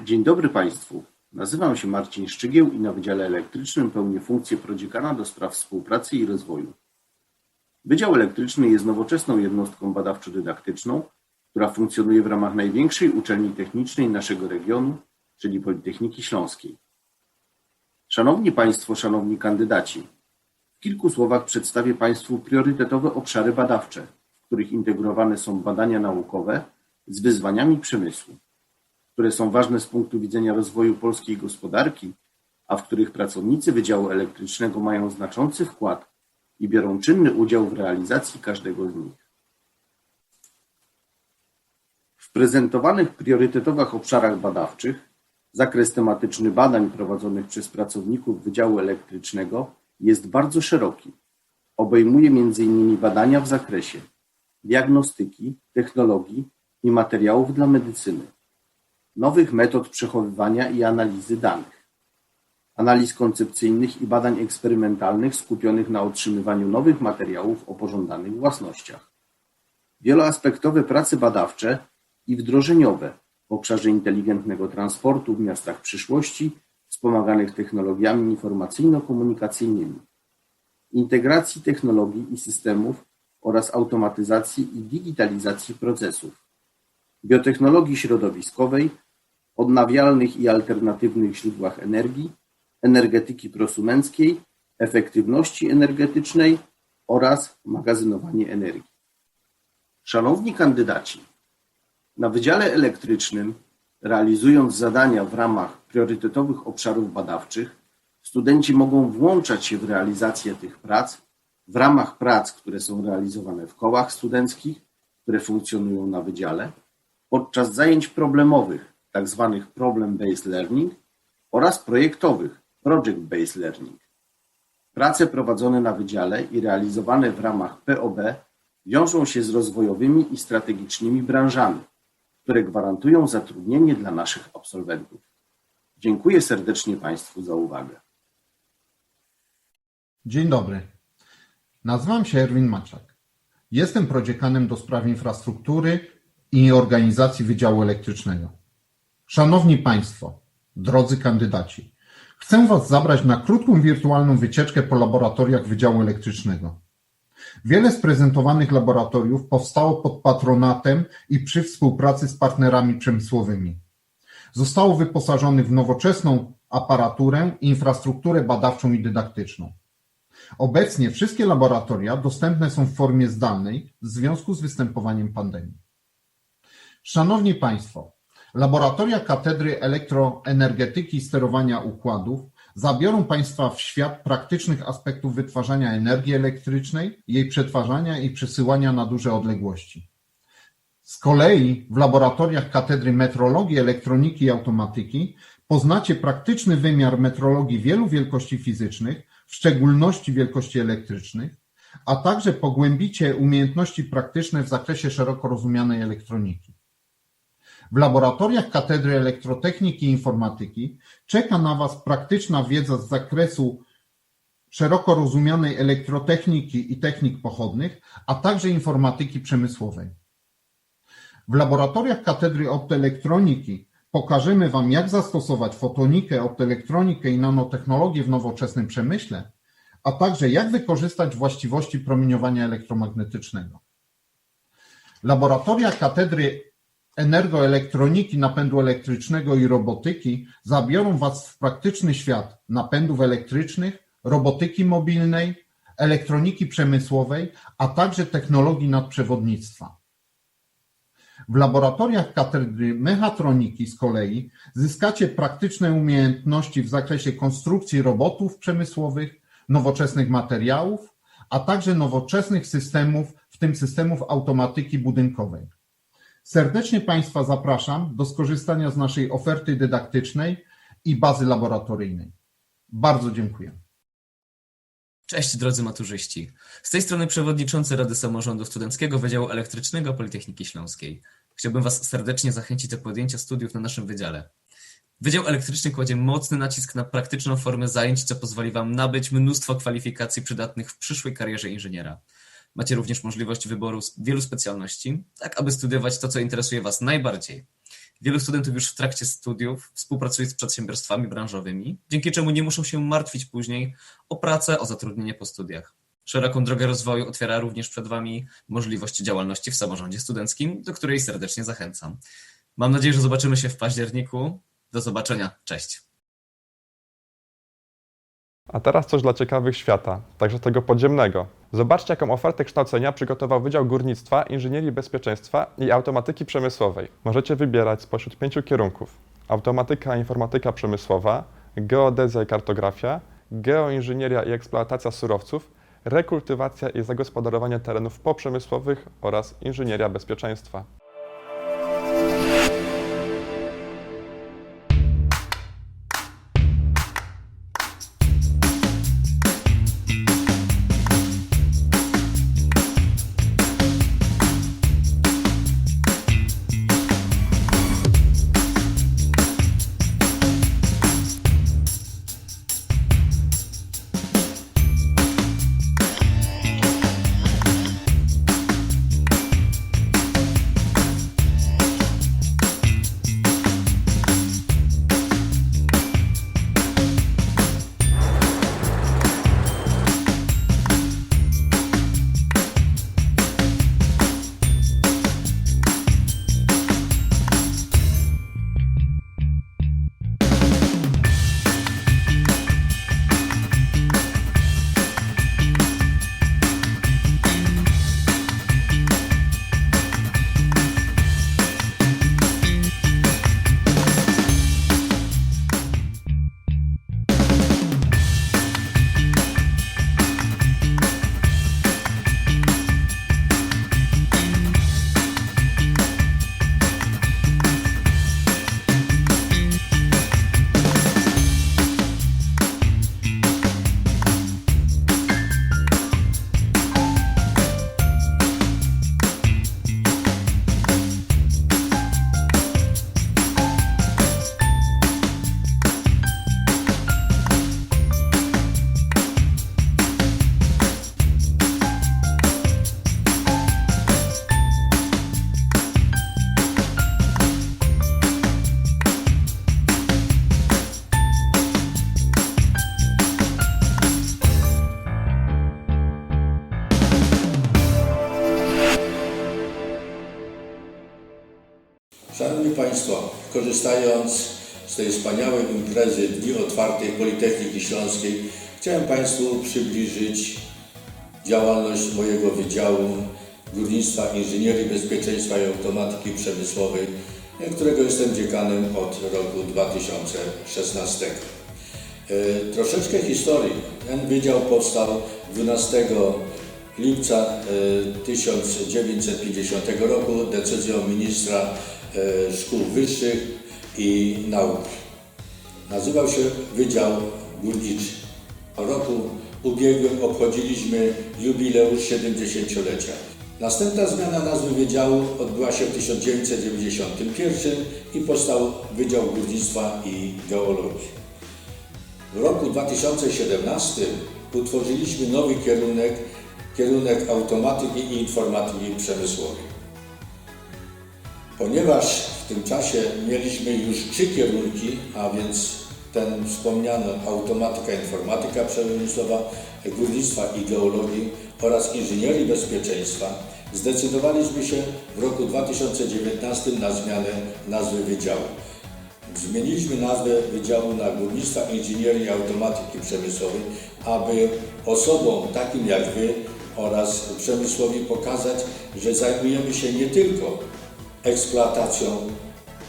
Dzień dobry Państwu. Nazywam się Marcin Szczygieł i na Wydziale Elektrycznym pełnię funkcję prodziekana do spraw współpracy i rozwoju. Wydział Elektryczny jest nowoczesną jednostką badawczo-dydaktyczną, która funkcjonuje w ramach największej uczelni technicznej naszego regionu, czyli Politechniki Śląskiej. Szanowni Państwo, szanowni kandydaci, w kilku słowach przedstawię Państwu priorytetowe obszary badawcze, w których integrowane są badania naukowe z wyzwaniami przemysłu, które są ważne z punktu widzenia rozwoju polskiej gospodarki, a w których pracownicy Wydziału Elektrycznego mają znaczący wkład i biorą czynny udział w realizacji każdego z nich. W prezentowanych priorytetowych obszarach badawczych zakres tematyczny badań prowadzonych przez pracowników Wydziału Elektrycznego jest bardzo szeroki. Obejmuje m.in. badania w zakresie diagnostyki, technologii i materiałów dla medycyny, nowych metod przechowywania i analizy danych, analiz koncepcyjnych i badań eksperymentalnych skupionych na otrzymywaniu nowych materiałów o pożądanych własnościach, wieloaspektowe prace badawcze i wdrożeniowe w obszarze inteligentnego transportu w miastach przyszłości wspomaganych technologiami informacyjno-komunikacyjnymi, integracji technologii i systemów oraz automatyzacji i digitalizacji procesów, biotechnologii środowiskowej, odnawialnych i alternatywnych źródłach energii, energetyki prosumenckiej, efektywności energetycznej oraz magazynowanie energii. Szanowni kandydaci, na Wydziale Elektrycznym, realizując zadania w ramach priorytetowych obszarów badawczych, studenci mogą włączać się w realizację tych prac w ramach prac, które są realizowane w kołach studenckich, które funkcjonują na wydziale, podczas zajęć problemowych, tzw. Problem-Based Learning oraz projektowych, Project-Based Learning. Prace prowadzone na wydziale i realizowane w ramach POB wiążą się z rozwojowymi i strategicznymi branżami, które gwarantują zatrudnienie dla naszych absolwentów. Dziękuję serdecznie Państwu za uwagę. Dzień dobry. Nazywam się Erwin Maczak. Jestem prodziekanem do spraw infrastruktury i organizacji Wydziału Elektrycznego. Szanowni Państwo, drodzy kandydaci, chcę Was zabrać na krótką wirtualną wycieczkę po laboratoriach Wydziału Elektrycznego. Wiele z prezentowanych laboratoriów powstało pod patronatem i przy współpracy z partnerami przemysłowymi. Zostało wyposażonych w nowoczesną aparaturę i infrastrukturę badawczą i dydaktyczną. Obecnie wszystkie laboratoria dostępne są w formie zdalnej w związku z występowaniem pandemii. Szanowni Państwo, laboratoria Katedry Elektroenergetyki i Sterowania Układów zabiorą Państwa w świat praktycznych aspektów wytwarzania energii elektrycznej, jej przetwarzania i przesyłania na duże odległości. Z kolei w laboratoriach Katedry Metrologii, Elektroniki i Automatyki poznacie praktyczny wymiar metrologii wielu wielkości fizycznych, w szczególności wielkości elektrycznych, a także pogłębicie umiejętności praktyczne w zakresie szeroko rozumianej elektroniki. W laboratoriach Katedry Elektrotechniki i Informatyki czeka na Was praktyczna wiedza z zakresu szeroko rozumianej elektrotechniki i technik pochodnych, a także informatyki przemysłowej. W laboratoriach Katedry Optoelektroniki pokażemy Wam, jak zastosować fotonikę, optoelektronikę i nanotechnologię w nowoczesnym przemyśle, a także jak wykorzystać właściwości promieniowania elektromagnetycznego. Laboratoria Katedry Energoelektroniki, Napędu Elektrycznego i Robotyki zabiorą Was w praktyczny świat napędów elektrycznych, robotyki mobilnej, elektroniki przemysłowej, a także technologii nadprzewodnictwa. W laboratoriach Katedry Mechatroniki z kolei zyskacie praktyczne umiejętności w zakresie konstrukcji robotów przemysłowych, nowoczesnych materiałów, a także nowoczesnych systemów, w tym systemów automatyki budynkowej. Serdecznie Państwa zapraszam do skorzystania z naszej oferty dydaktycznej i bazy laboratoryjnej. Bardzo dziękuję. Cześć drodzy maturzyści. Z tej strony przewodniczący Rady Samorządu Studenckiego Wydziału Elektrycznego Politechniki Śląskiej. Chciałbym Was serdecznie zachęcić do podjęcia studiów na naszym wydziale. Wydział Elektryczny kładzie mocny nacisk na praktyczną formę zajęć, co pozwoli Wam nabyć mnóstwo kwalifikacji przydatnych w przyszłej karierze inżyniera. Macie również możliwość wyboru wielu specjalności, tak aby studiować to, co interesuje Was najbardziej. Wielu studentów już w trakcie studiów współpracuje z przedsiębiorstwami branżowymi, dzięki czemu nie muszą się martwić później o pracę, o zatrudnienie po studiach. Szeroką drogę rozwoju otwiera również przed Wami możliwość działalności w samorządzie studenckim, do której serdecznie zachęcam. Mam nadzieję, że zobaczymy się w październiku. Do zobaczenia. Cześć. A teraz coś dla ciekawych świata, także tego podziemnego. Zobaczcie, jaką ofertę kształcenia przygotował Wydział Górnictwa, Inżynierii Bezpieczeństwa i Automatyki Przemysłowej. Możecie wybierać spośród 5 kierunków: automatyka i informatyka przemysłowa, geodezja i kartografia, geoinżynieria i eksploatacja surowców, rekultywacja i zagospodarowanie terenów poprzemysłowych oraz inżynieria bezpieczeństwa. Szanowni Państwo, korzystając z tej wspaniałej imprezy Dni Otwartej Politechniki Śląskiej, chciałem Państwu przybliżyć działalność mojego wydziału Górnictwa, Inżynierii Bezpieczeństwa i Automatyki Przemysłowej, którego jestem dziekanem od roku 2016. Troszeczkę historii. Ten wydział powstał 12 lipca 1950 roku decyzją ministra Szkół Wyższych i Nauki. Nazywał się Wydział Górniczy. W roku ubiegłym obchodziliśmy jubileusz 70-lecia. Następna zmiana nazwy wydziału odbyła się w 1991 i powstał Wydział Górnictwa i Geologii. W roku 2017 utworzyliśmy nowy kierunek automatyki i informatyki przemysłowej. Ponieważ w tym czasie mieliśmy już 3 kierunki, a więc ten wspomniany automatyka, informatyka przemysłowa, górnictwa i geologii oraz inżynierii bezpieczeństwa, zdecydowaliśmy się w roku 2019 na zmianę nazwy wydziału. Zmieniliśmy nazwę wydziału na Górnictwa, Inżynierii i Automatyki Przemysłowej, aby osobom takim jak Wy oraz przemysłowi pokazać, że zajmujemy się nie tylko eksploatacją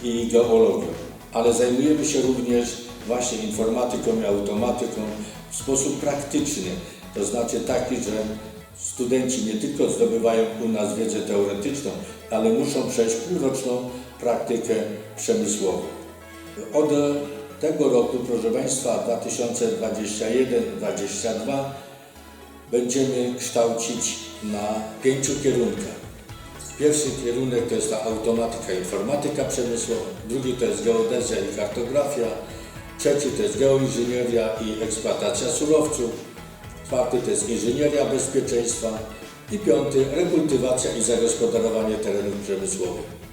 i geologią, ale zajmujemy się również właśnie informatyką i automatyką w sposób praktyczny, to znaczy taki, że studenci nie tylko zdobywają u nas wiedzę teoretyczną, ale muszą przejść półroczną praktykę przemysłową. Od tego roku, proszę Państwa, 2021-2022 będziemy kształcić na 5 kierunkach. Pierwszy kierunek to jest ta automatyka, informatyka przemysłowa, drugi to jest geodezja i kartografia, trzeci to jest geoinżynieria i eksploatacja surowców, czwarty to jest inżynieria bezpieczeństwa i piąty rekultywacja i zagospodarowanie terenów przemysłowych.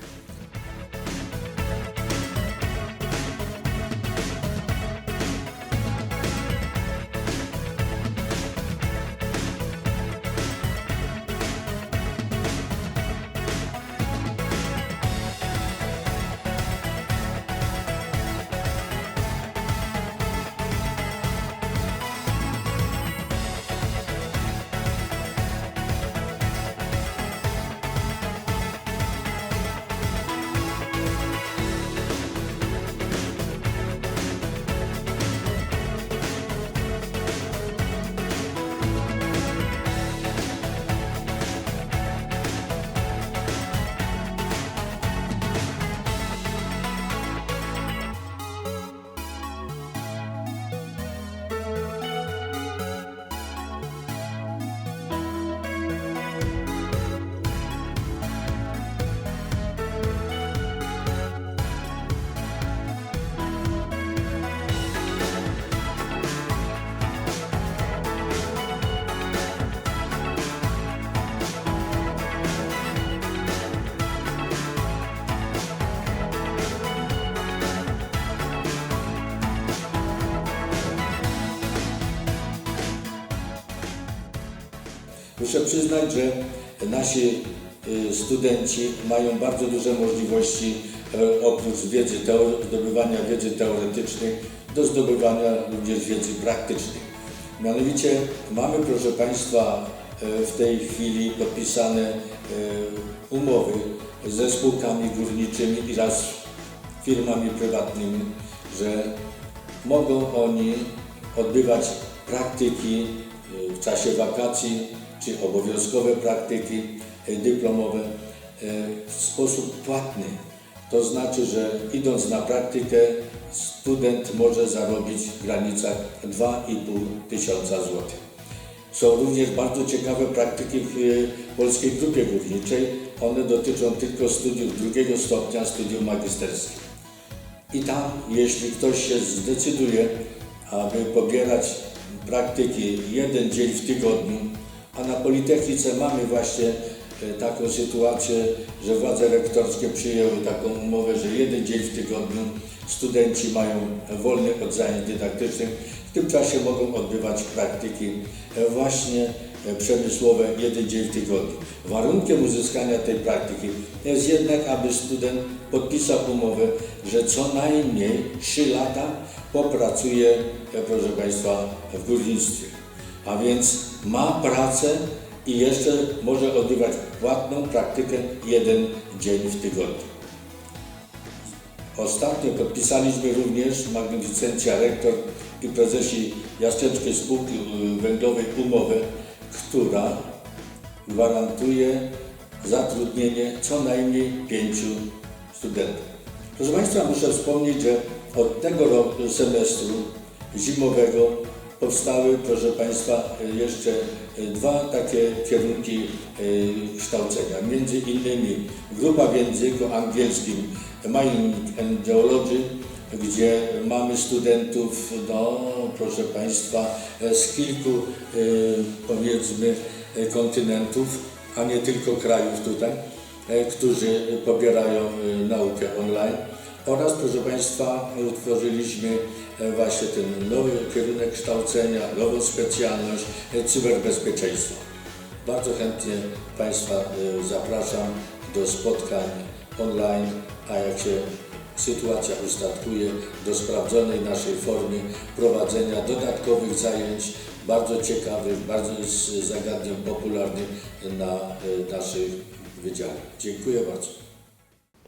Muszę przyznać, że nasi studenci mają bardzo duże możliwości oprócz zdobywania wiedzy teoretycznej do zdobywania również wiedzy praktycznej. Mianowicie mamy, proszę Państwa, w tej chwili podpisane umowy ze spółkami górniczymi i raz firmami prywatnymi, że mogą oni odbywać praktyki w czasie wakacji czy obowiązkowe praktyki dyplomowe w sposób płatny. To znaczy, że idąc na praktykę student może zarobić w granicach 2,5 tysiąca złotych. Są również bardzo ciekawe praktyki w Polskiej Grupie Górniczej. One dotyczą tylko studiów 2. stopnia, studiów magisterskich. I tam, jeśli ktoś się zdecyduje, aby pobierać praktyki 1 dzień w tygodniu, a na Politechnice mamy właśnie taką sytuację, że władze rektorskie przyjęły taką umowę, że 1 dzień w tygodniu studenci mają wolny od zajęć dydaktycznych. W tym czasie mogą odbywać praktyki właśnie przemysłowe 1 dzień w tygodniu. Warunkiem uzyskania tej praktyki jest jednak, aby student podpisał umowę, że co najmniej 3 lata popracuje, proszę Państwa, w górnictwie. A więc ma pracę i jeszcze może odbywać płatną praktykę 1 dzień w tygodniu. Ostatnio podpisaliśmy również magnificencja rektor i prezesi Jastrzębskiej Spółki Węglowej umowę, która gwarantuje zatrudnienie co najmniej 5 studentów. Proszę Państwa, muszę wspomnieć, że od tego semestru zimowego powstały, proszę Państwa, jeszcze 2 takie kierunki kształcenia. Między innymi grupa w języku angielskim Mining and Geology, gdzie mamy studentów, proszę Państwa, z kilku, powiedzmy, kontynentów, a nie tylko krajów tutaj, którzy pobierają naukę online. Oraz, proszę Państwa, utworzyliśmy właśnie ten nowy kierunek kształcenia, nową specjalność cyberbezpieczeństwo. Bardzo chętnie Państwa zapraszam do spotkań online, a jak się sytuacja ustatkuje, do sprawdzonej naszej formy prowadzenia dodatkowych zajęć, bardzo ciekawych, bardzo z zagadnień popularnych na naszych wydziałach. Dziękuję bardzo.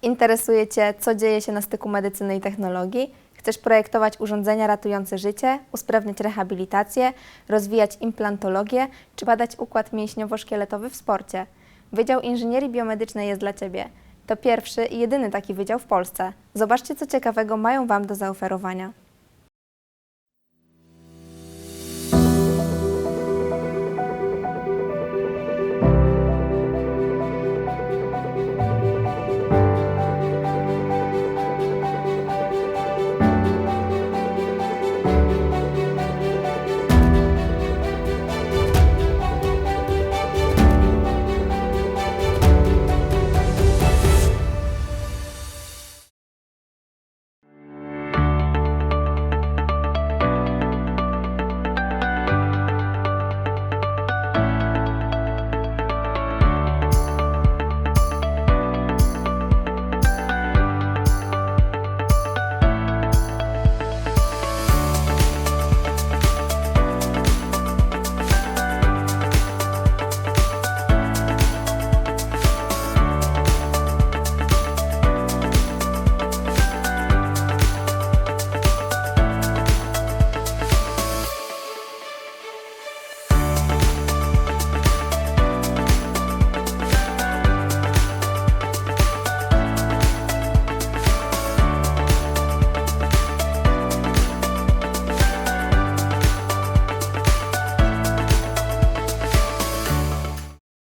Interesuje Cię, co dzieje się na styku medycyny i technologii? Chcesz projektować urządzenia ratujące życie, usprawniać rehabilitację, rozwijać implantologię czy badać układ mięśniowo-szkieletowy w sporcie? Wydział Inżynierii Biomedycznej jest dla Ciebie. To pierwszy i jedyny taki wydział w Polsce. Zobaczcie, co ciekawego mają Wam do zaoferowania.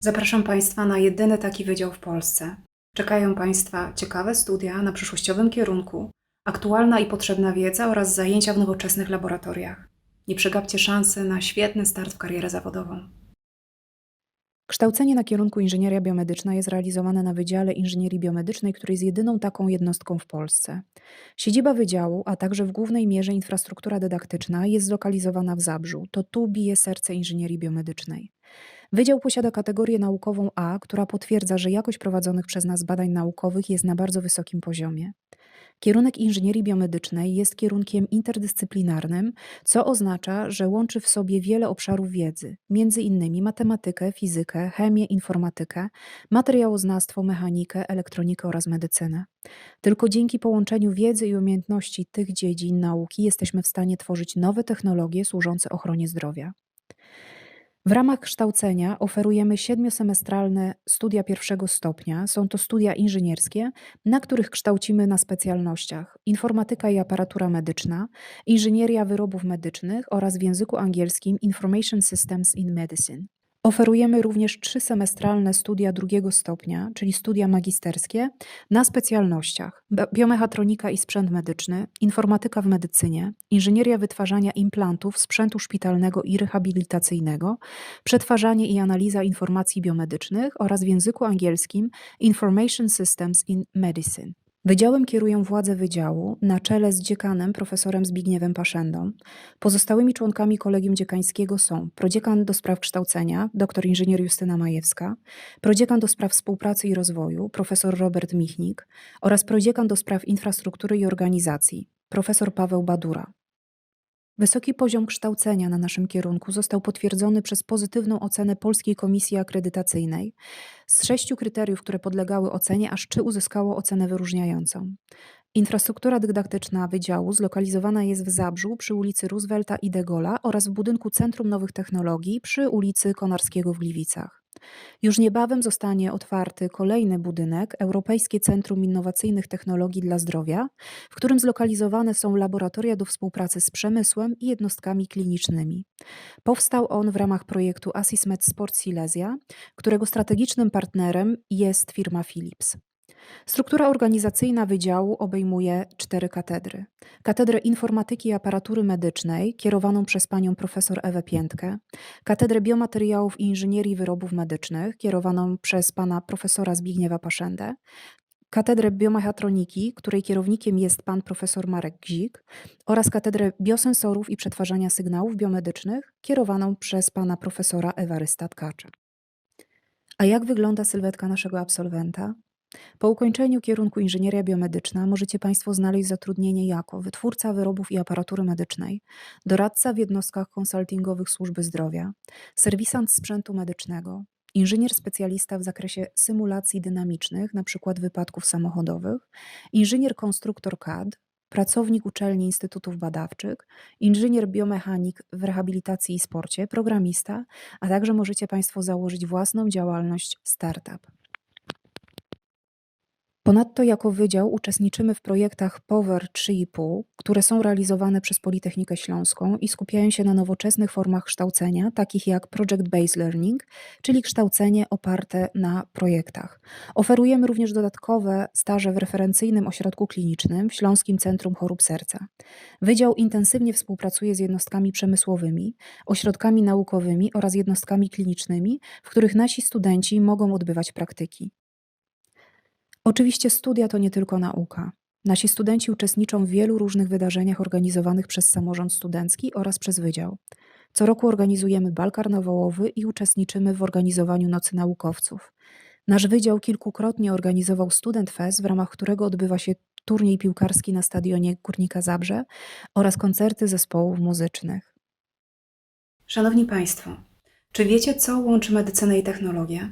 Zapraszam Państwa na jedyny taki wydział w Polsce. Czekają Państwa ciekawe studia na przyszłościowym kierunku, aktualna i potrzebna wiedza oraz zajęcia w nowoczesnych laboratoriach. Nie przegapcie szansy na świetny start w karierę zawodową. Kształcenie na kierunku Inżynieria Biomedyczna jest realizowane na Wydziale Inżynierii Biomedycznej, który jest jedyną taką jednostką w Polsce. Siedziba wydziału, a także w głównej mierze infrastruktura dydaktyczna jest zlokalizowana w Zabrzu. To tu bije serce inżynierii biomedycznej. Wydział posiada kategorię naukową A, która potwierdza, że jakość prowadzonych przez nas badań naukowych jest na bardzo wysokim poziomie. Kierunek inżynierii biomedycznej jest kierunkiem interdyscyplinarnym, co oznacza, że łączy w sobie wiele obszarów wiedzy, m.in. matematykę, fizykę, chemię, informatykę, materiałoznawstwo, mechanikę, elektronikę oraz medycynę. Tylko dzięki połączeniu wiedzy i umiejętności tych dziedzin nauki jesteśmy w stanie tworzyć nowe technologie służące ochronie zdrowia. W ramach kształcenia oferujemy 7-semestralne studia pierwszego stopnia. Są to studia inżynierskie, na których kształcimy na specjalnościach informatyka i aparatura medyczna, inżynieria wyrobów medycznych oraz w języku angielskim Information Systems in Medicine. Oferujemy również 3-semestralne studia drugiego stopnia, czyli studia magisterskie, na specjalnościach biomechatronika i sprzęt medyczny, informatyka w medycynie, inżynieria wytwarzania implantów, sprzętu szpitalnego i rehabilitacyjnego, przetwarzanie i analiza informacji biomedycznych oraz w języku angielskim Information Systems in Medicine. Wydziałem kierują władze wydziału na czele z dziekanem profesorem Zbigniewem Paszendą. Pozostałymi członkami kolegium dziekańskiego są prodziekan do spraw kształcenia, dr inżynier Justyna Majewska, prodziekan do spraw współpracy i rozwoju, profesor Robert Michnik oraz prodziekan do spraw infrastruktury i organizacji, profesor Paweł Badura. Wysoki poziom kształcenia na naszym kierunku został potwierdzony przez pozytywną ocenę Polskiej Komisji Akredytacyjnej. Z 6 kryteriów, które podlegały ocenie, aż 3 uzyskało ocenę wyróżniającą. Infrastruktura dydaktyczna wydziału zlokalizowana jest w Zabrzu przy ulicy Roosevelta i de Gaulle'a oraz w budynku Centrum Nowych Technologii przy ulicy Konarskiego w Gliwicach. Już niebawem zostanie otwarty kolejny budynek, Europejskie Centrum Innowacyjnych Technologii dla Zdrowia, w którym zlokalizowane są laboratoria do współpracy z przemysłem i jednostkami klinicznymi. Powstał on w ramach projektu Assismed Sport Silesia, którego strategicznym partnerem jest firma Philips. Struktura organizacyjna wydziału obejmuje 4 katedry. Katedrę Informatyki i Aparatury Medycznej, kierowaną przez panią profesor Ewę Piętkę, Katedrę Biomateriałów i Inżynierii Wyrobów Medycznych, kierowaną przez pana profesora Zbigniewa Paszendę, Katedrę Biomechatroniki, której kierownikiem jest pan profesor Marek Gzik, oraz Katedrę Biosensorów i Przetwarzania Sygnałów Biomedycznych, kierowaną przez pana profesora Ewarysta Tkacza. A jak wygląda sylwetka naszego absolwenta? Po ukończeniu kierunku Inżynieria Biomedyczna możecie Państwo znaleźć zatrudnienie jako wytwórca wyrobów i aparatury medycznej, doradca w jednostkach konsultingowych służby zdrowia, serwisant sprzętu medycznego, inżynier specjalista w zakresie symulacji dynamicznych, np. wypadków samochodowych, inżynier konstruktor CAD, pracownik uczelni instytutów badawczych, inżynier biomechanik w rehabilitacji i sporcie, programista, a także możecie Państwo założyć własną działalność startup. Ponadto jako wydział uczestniczymy w projektach POWER 3,5, które są realizowane przez Politechnikę Śląską i skupiają się na nowoczesnych formach kształcenia, takich jak Project Based Learning, czyli kształcenie oparte na projektach. Oferujemy również dodatkowe staże w referencyjnym ośrodku klinicznym w Śląskim Centrum Chorób Serca. Wydział intensywnie współpracuje z jednostkami przemysłowymi, ośrodkami naukowymi oraz jednostkami klinicznymi, w których nasi studenci mogą odbywać praktyki. Oczywiście studia to nie tylko nauka. Nasi studenci uczestniczą w wielu różnych wydarzeniach organizowanych przez samorząd studencki oraz przez wydział. Co roku organizujemy bal karnawałowy i uczestniczymy w organizowaniu Nocy Naukowców. Nasz wydział kilkukrotnie organizował Student Fest, w ramach którego odbywa się turniej piłkarski na stadionie Górnika Zabrze oraz koncerty zespołów muzycznych. Szanowni Państwo, czy wiecie, co łączy medycynę i technologię?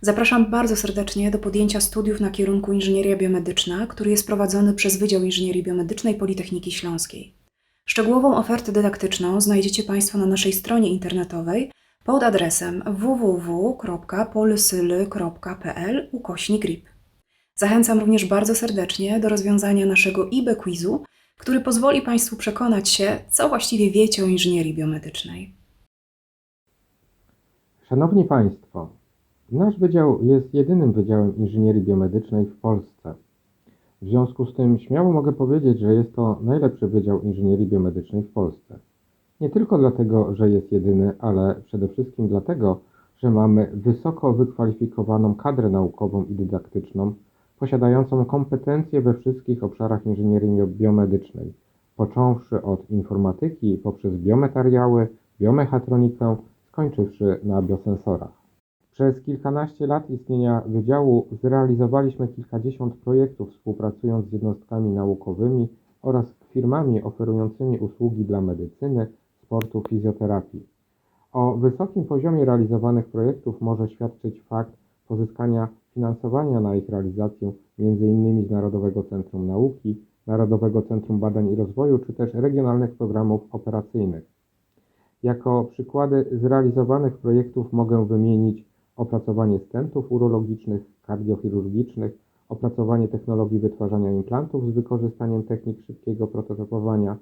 Zapraszam bardzo serdecznie do podjęcia studiów na kierunku Inżynieria Biomedyczna, który jest prowadzony przez Wydział Inżynierii Biomedycznej Politechniki Śląskiej. Szczegółową ofertę dydaktyczną znajdziecie Państwo na naszej stronie internetowej pod adresem www.polysyly.pl/RIP. Zachęcam również bardzo serdecznie do rozwiązania naszego IB-quizu, który pozwoli Państwu przekonać się, co właściwie wiecie o inżynierii biomedycznej. Szanowni Państwo, nasz wydział jest jedynym wydziałem inżynierii biomedycznej w Polsce. W związku z tym śmiało mogę powiedzieć, że jest to najlepszy wydział inżynierii biomedycznej w Polsce. Nie tylko dlatego, że jest jedyny, ale przede wszystkim dlatego, że mamy wysoko wykwalifikowaną kadrę naukową i dydaktyczną, posiadającą kompetencje we wszystkich obszarach inżynierii biomedycznej, począwszy od informatyki poprzez biomateriały, biomechatronikę, skończywszy na biosensorach. Przez kilkanaście lat istnienia wydziału zrealizowaliśmy kilkadziesiąt projektów, współpracując z jednostkami naukowymi oraz firmami oferującymi usługi dla medycyny, sportu, fizjoterapii. O wysokim poziomie realizowanych projektów może świadczyć fakt pozyskania finansowania na ich realizację m.in. z Narodowego Centrum Nauki, Narodowego Centrum Badań i Rozwoju czy też regionalnych programów operacyjnych. Jako przykłady zrealizowanych projektów mogę wymienić opracowanie stentów urologicznych, kardiochirurgicznych, opracowanie technologii wytwarzania implantów z wykorzystaniem technik szybkiego prototypowania,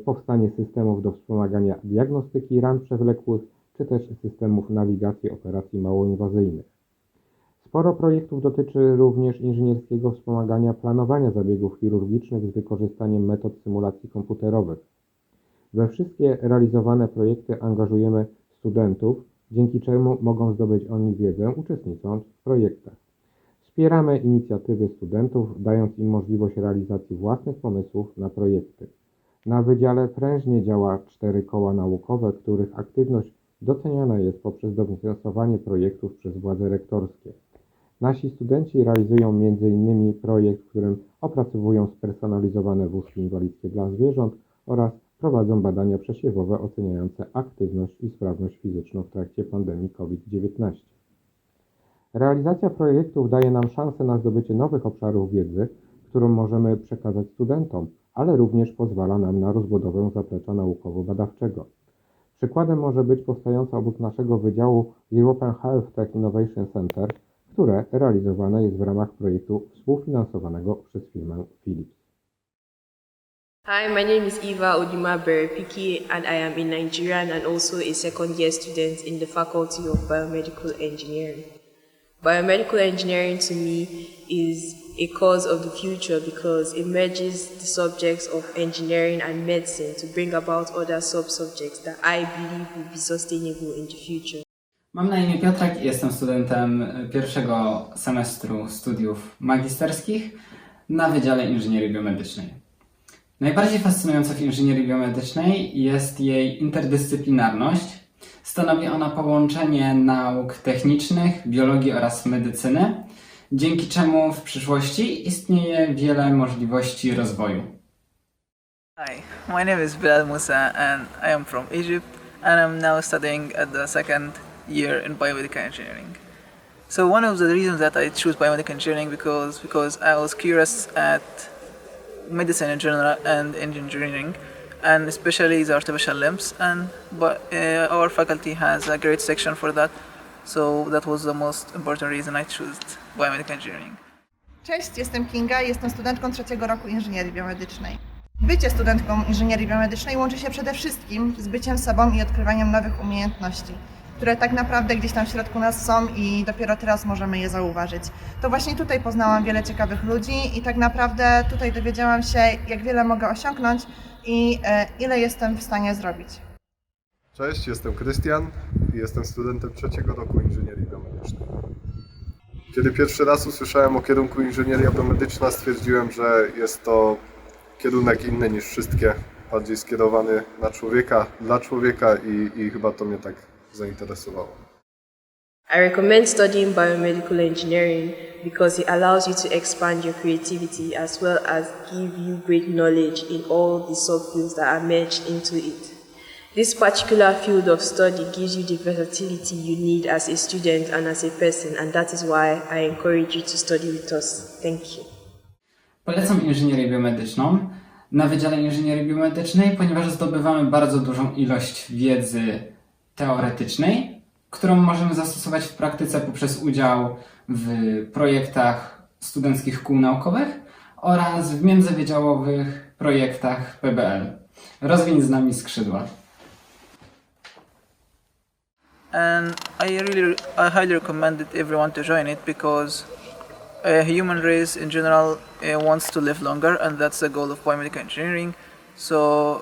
powstanie systemów do wspomagania diagnostyki ran przewlekłych, czy też systemów nawigacji operacji małoinwazyjnych. Sporo projektów dotyczy również inżynierskiego wspomagania planowania zabiegów chirurgicznych z wykorzystaniem metod symulacji komputerowych. We wszystkie realizowane projekty angażujemy studentów, dzięki czemu mogą zdobyć oni wiedzę, uczestnicząc w projektach. Wspieramy inicjatywy studentów, dając im możliwość realizacji własnych pomysłów na projekty. Na wydziale prężnie działa 4 koła naukowe, których aktywność doceniana jest poprzez dofinansowanie projektów przez władze rektorskie. Nasi studenci realizują m.in. projekt, w którym opracowują spersonalizowane wózki inwalidzkie dla zwierząt oraz prowadzą badania przesiewowe oceniające aktywność i sprawność fizyczną w trakcie pandemii COVID-19. Realizacja projektów daje nam szansę na zdobycie nowych obszarów wiedzy, którą możemy przekazać studentom, ale również pozwala nam na rozbudowę zaplecza naukowo-badawczego. Przykładem może być powstająca obok naszego wydziału European Health Tech Innovation Center, które realizowane jest w ramach projektu współfinansowanego przez firmę Philips. Hi, my name is Eva Oduma-Berepiki and I am a Nigerian and also a second-year student in the Faculty of Biomedical Engineering. Biomedical engineering to me is a cause of the future because it merges the subjects of engineering and medicine to bring about other sub-subjects that I believe will be sustainable in the future. Mam na imię Piotrek i jestem studentem pierwszego semestru studiów magisterskich na Wydziale Inżynierii Biomedycznej. Najbardziej fascynujące w inżynierii biomedycznej jest jej interdyscyplinarność. Stanowi ona połączenie nauk technicznych, biologii oraz medycyny, dzięki czemu w przyszłości istnieje wiele możliwości rozwoju. Hi, my name is Bilal Musa and I am from Egypt and I'm now studying at the second year in biomedical engineering. So one of the reasons that I choose biomedical engineering because I was curious at medicine in general and engineering, and especially the artificial limbs, but our faculty has a great section for that, so that was the most important reason I chose biomedical engineering. Cześć, jestem Kinga i jestem studentką trzeciego roku inżynierii biomedycznej. Bycie studentką inżynierii biomedycznej łączy się przede wszystkim z byciem sobą i odkrywaniem nowych umiejętności, które tak naprawdę gdzieś tam w środku nas są i dopiero teraz możemy je zauważyć. To właśnie tutaj poznałam wiele ciekawych ludzi i tak naprawdę tutaj dowiedziałam się, jak wiele mogę osiągnąć i ile jestem w stanie zrobić. Cześć, jestem Krystian i jestem studentem trzeciego roku inżynierii biomedycznej. Kiedy pierwszy raz usłyszałem o kierunku inżynieria biomedyczna, stwierdziłem, że jest to kierunek inny niż wszystkie, bardziej skierowany na człowieka, dla człowieka i chyba to mnie tak zainteresowało. I recommend studying biomedical engineering because it allows you to expand your creativity as well as give you great knowledge in all the subfields that are merged into it. This particular field of study gives you the versatility you need as a student and as a person, and that is why I encourage you to study with us. Thank you. Polecam inżynierię biomedyczną na Wydziale Inżynierii Biomedycznej, ponieważ zdobywamy bardzo dużą ilość wiedzy teoretycznej, którą możemy zastosować w praktyce poprzez udział w projektach studenckich kół naukowych oraz w międzywydziałowych projektach PBL. Rozwiń z nami skrzydła. And I highly recommend everyone to join it because human race in general wants to live longer, and that's the goal of biomedical engineering. So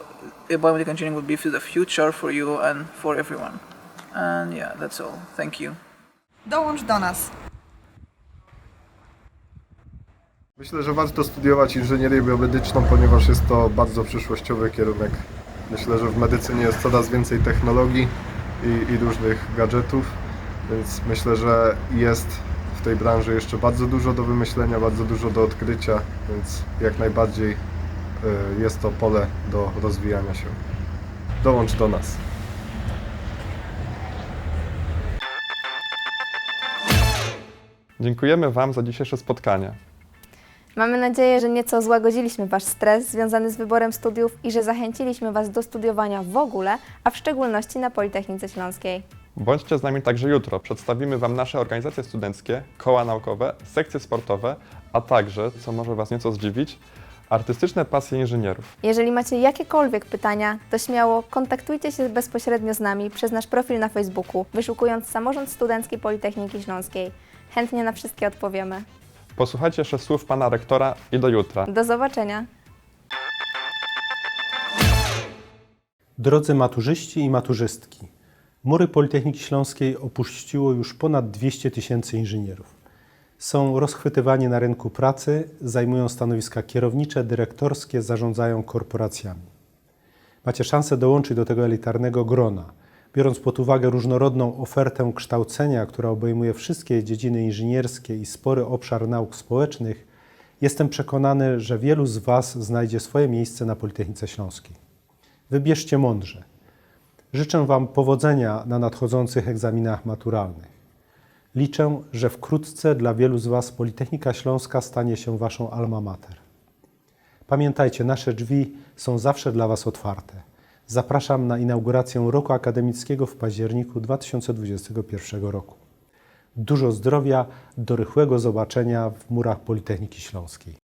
biomedical engineering will be the future for you and for everyone. And yeah, that's all. Thank you. Dołącz do nas. Myślę, że warto studiować inżynierię biomedyczną, ponieważ jest to bardzo przyszłościowy kierunek. Myślę, że w medycynie jest coraz więcej technologii i różnych gadżetów, więc myślę, że jest w tej branży jeszcze bardzo dużo do wymyślenia, bardzo dużo do odkrycia, więc jak najbardziej jest to pole do rozwijania się. Dołącz do nas. Dziękujemy Wam za dzisiejsze spotkanie. Mamy nadzieję, że nieco złagodziliśmy Wasz stres związany z wyborem studiów i że zachęciliśmy Was do studiowania w ogóle, a w szczególności na Politechnice Śląskiej. Bądźcie z nami także jutro. Przedstawimy Wam nasze organizacje studenckie, koła naukowe, sekcje sportowe, a także, co może Was nieco zdziwić, artystyczne pasje inżynierów. Jeżeli macie jakiekolwiek pytania, to śmiało kontaktujcie się bezpośrednio z nami przez nasz profil na Facebooku, wyszukując Samorząd Studencki Politechniki Śląskiej. Chętnie na wszystkie odpowiemy. Posłuchajcie jeszcze słów Pana Rektora i do jutra. Do zobaczenia. Drodzy maturzyści i maturzystki, mury Politechniki Śląskiej opuściło już ponad 200 000 inżynierów. Są rozchwytywani na rynku pracy, zajmują stanowiska kierownicze, dyrektorskie, zarządzają korporacjami. Macie szansę dołączyć do tego elitarnego grona. Biorąc pod uwagę różnorodną ofertę kształcenia, która obejmuje wszystkie dziedziny inżynierskie i spory obszar nauk społecznych, jestem przekonany, że wielu z Was znajdzie swoje miejsce na Politechnice Śląskiej. Wybierzcie mądrze. Życzę Wam powodzenia na nadchodzących egzaminach maturalnych. Liczę, że wkrótce dla wielu z Was Politechnika Śląska stanie się Waszą alma mater. Pamiętajcie, nasze drzwi są zawsze dla Was otwarte. Zapraszam na inaugurację roku akademickiego w październiku 2021 roku. Dużo zdrowia, do rychłego zobaczenia w murach Politechniki Śląskiej.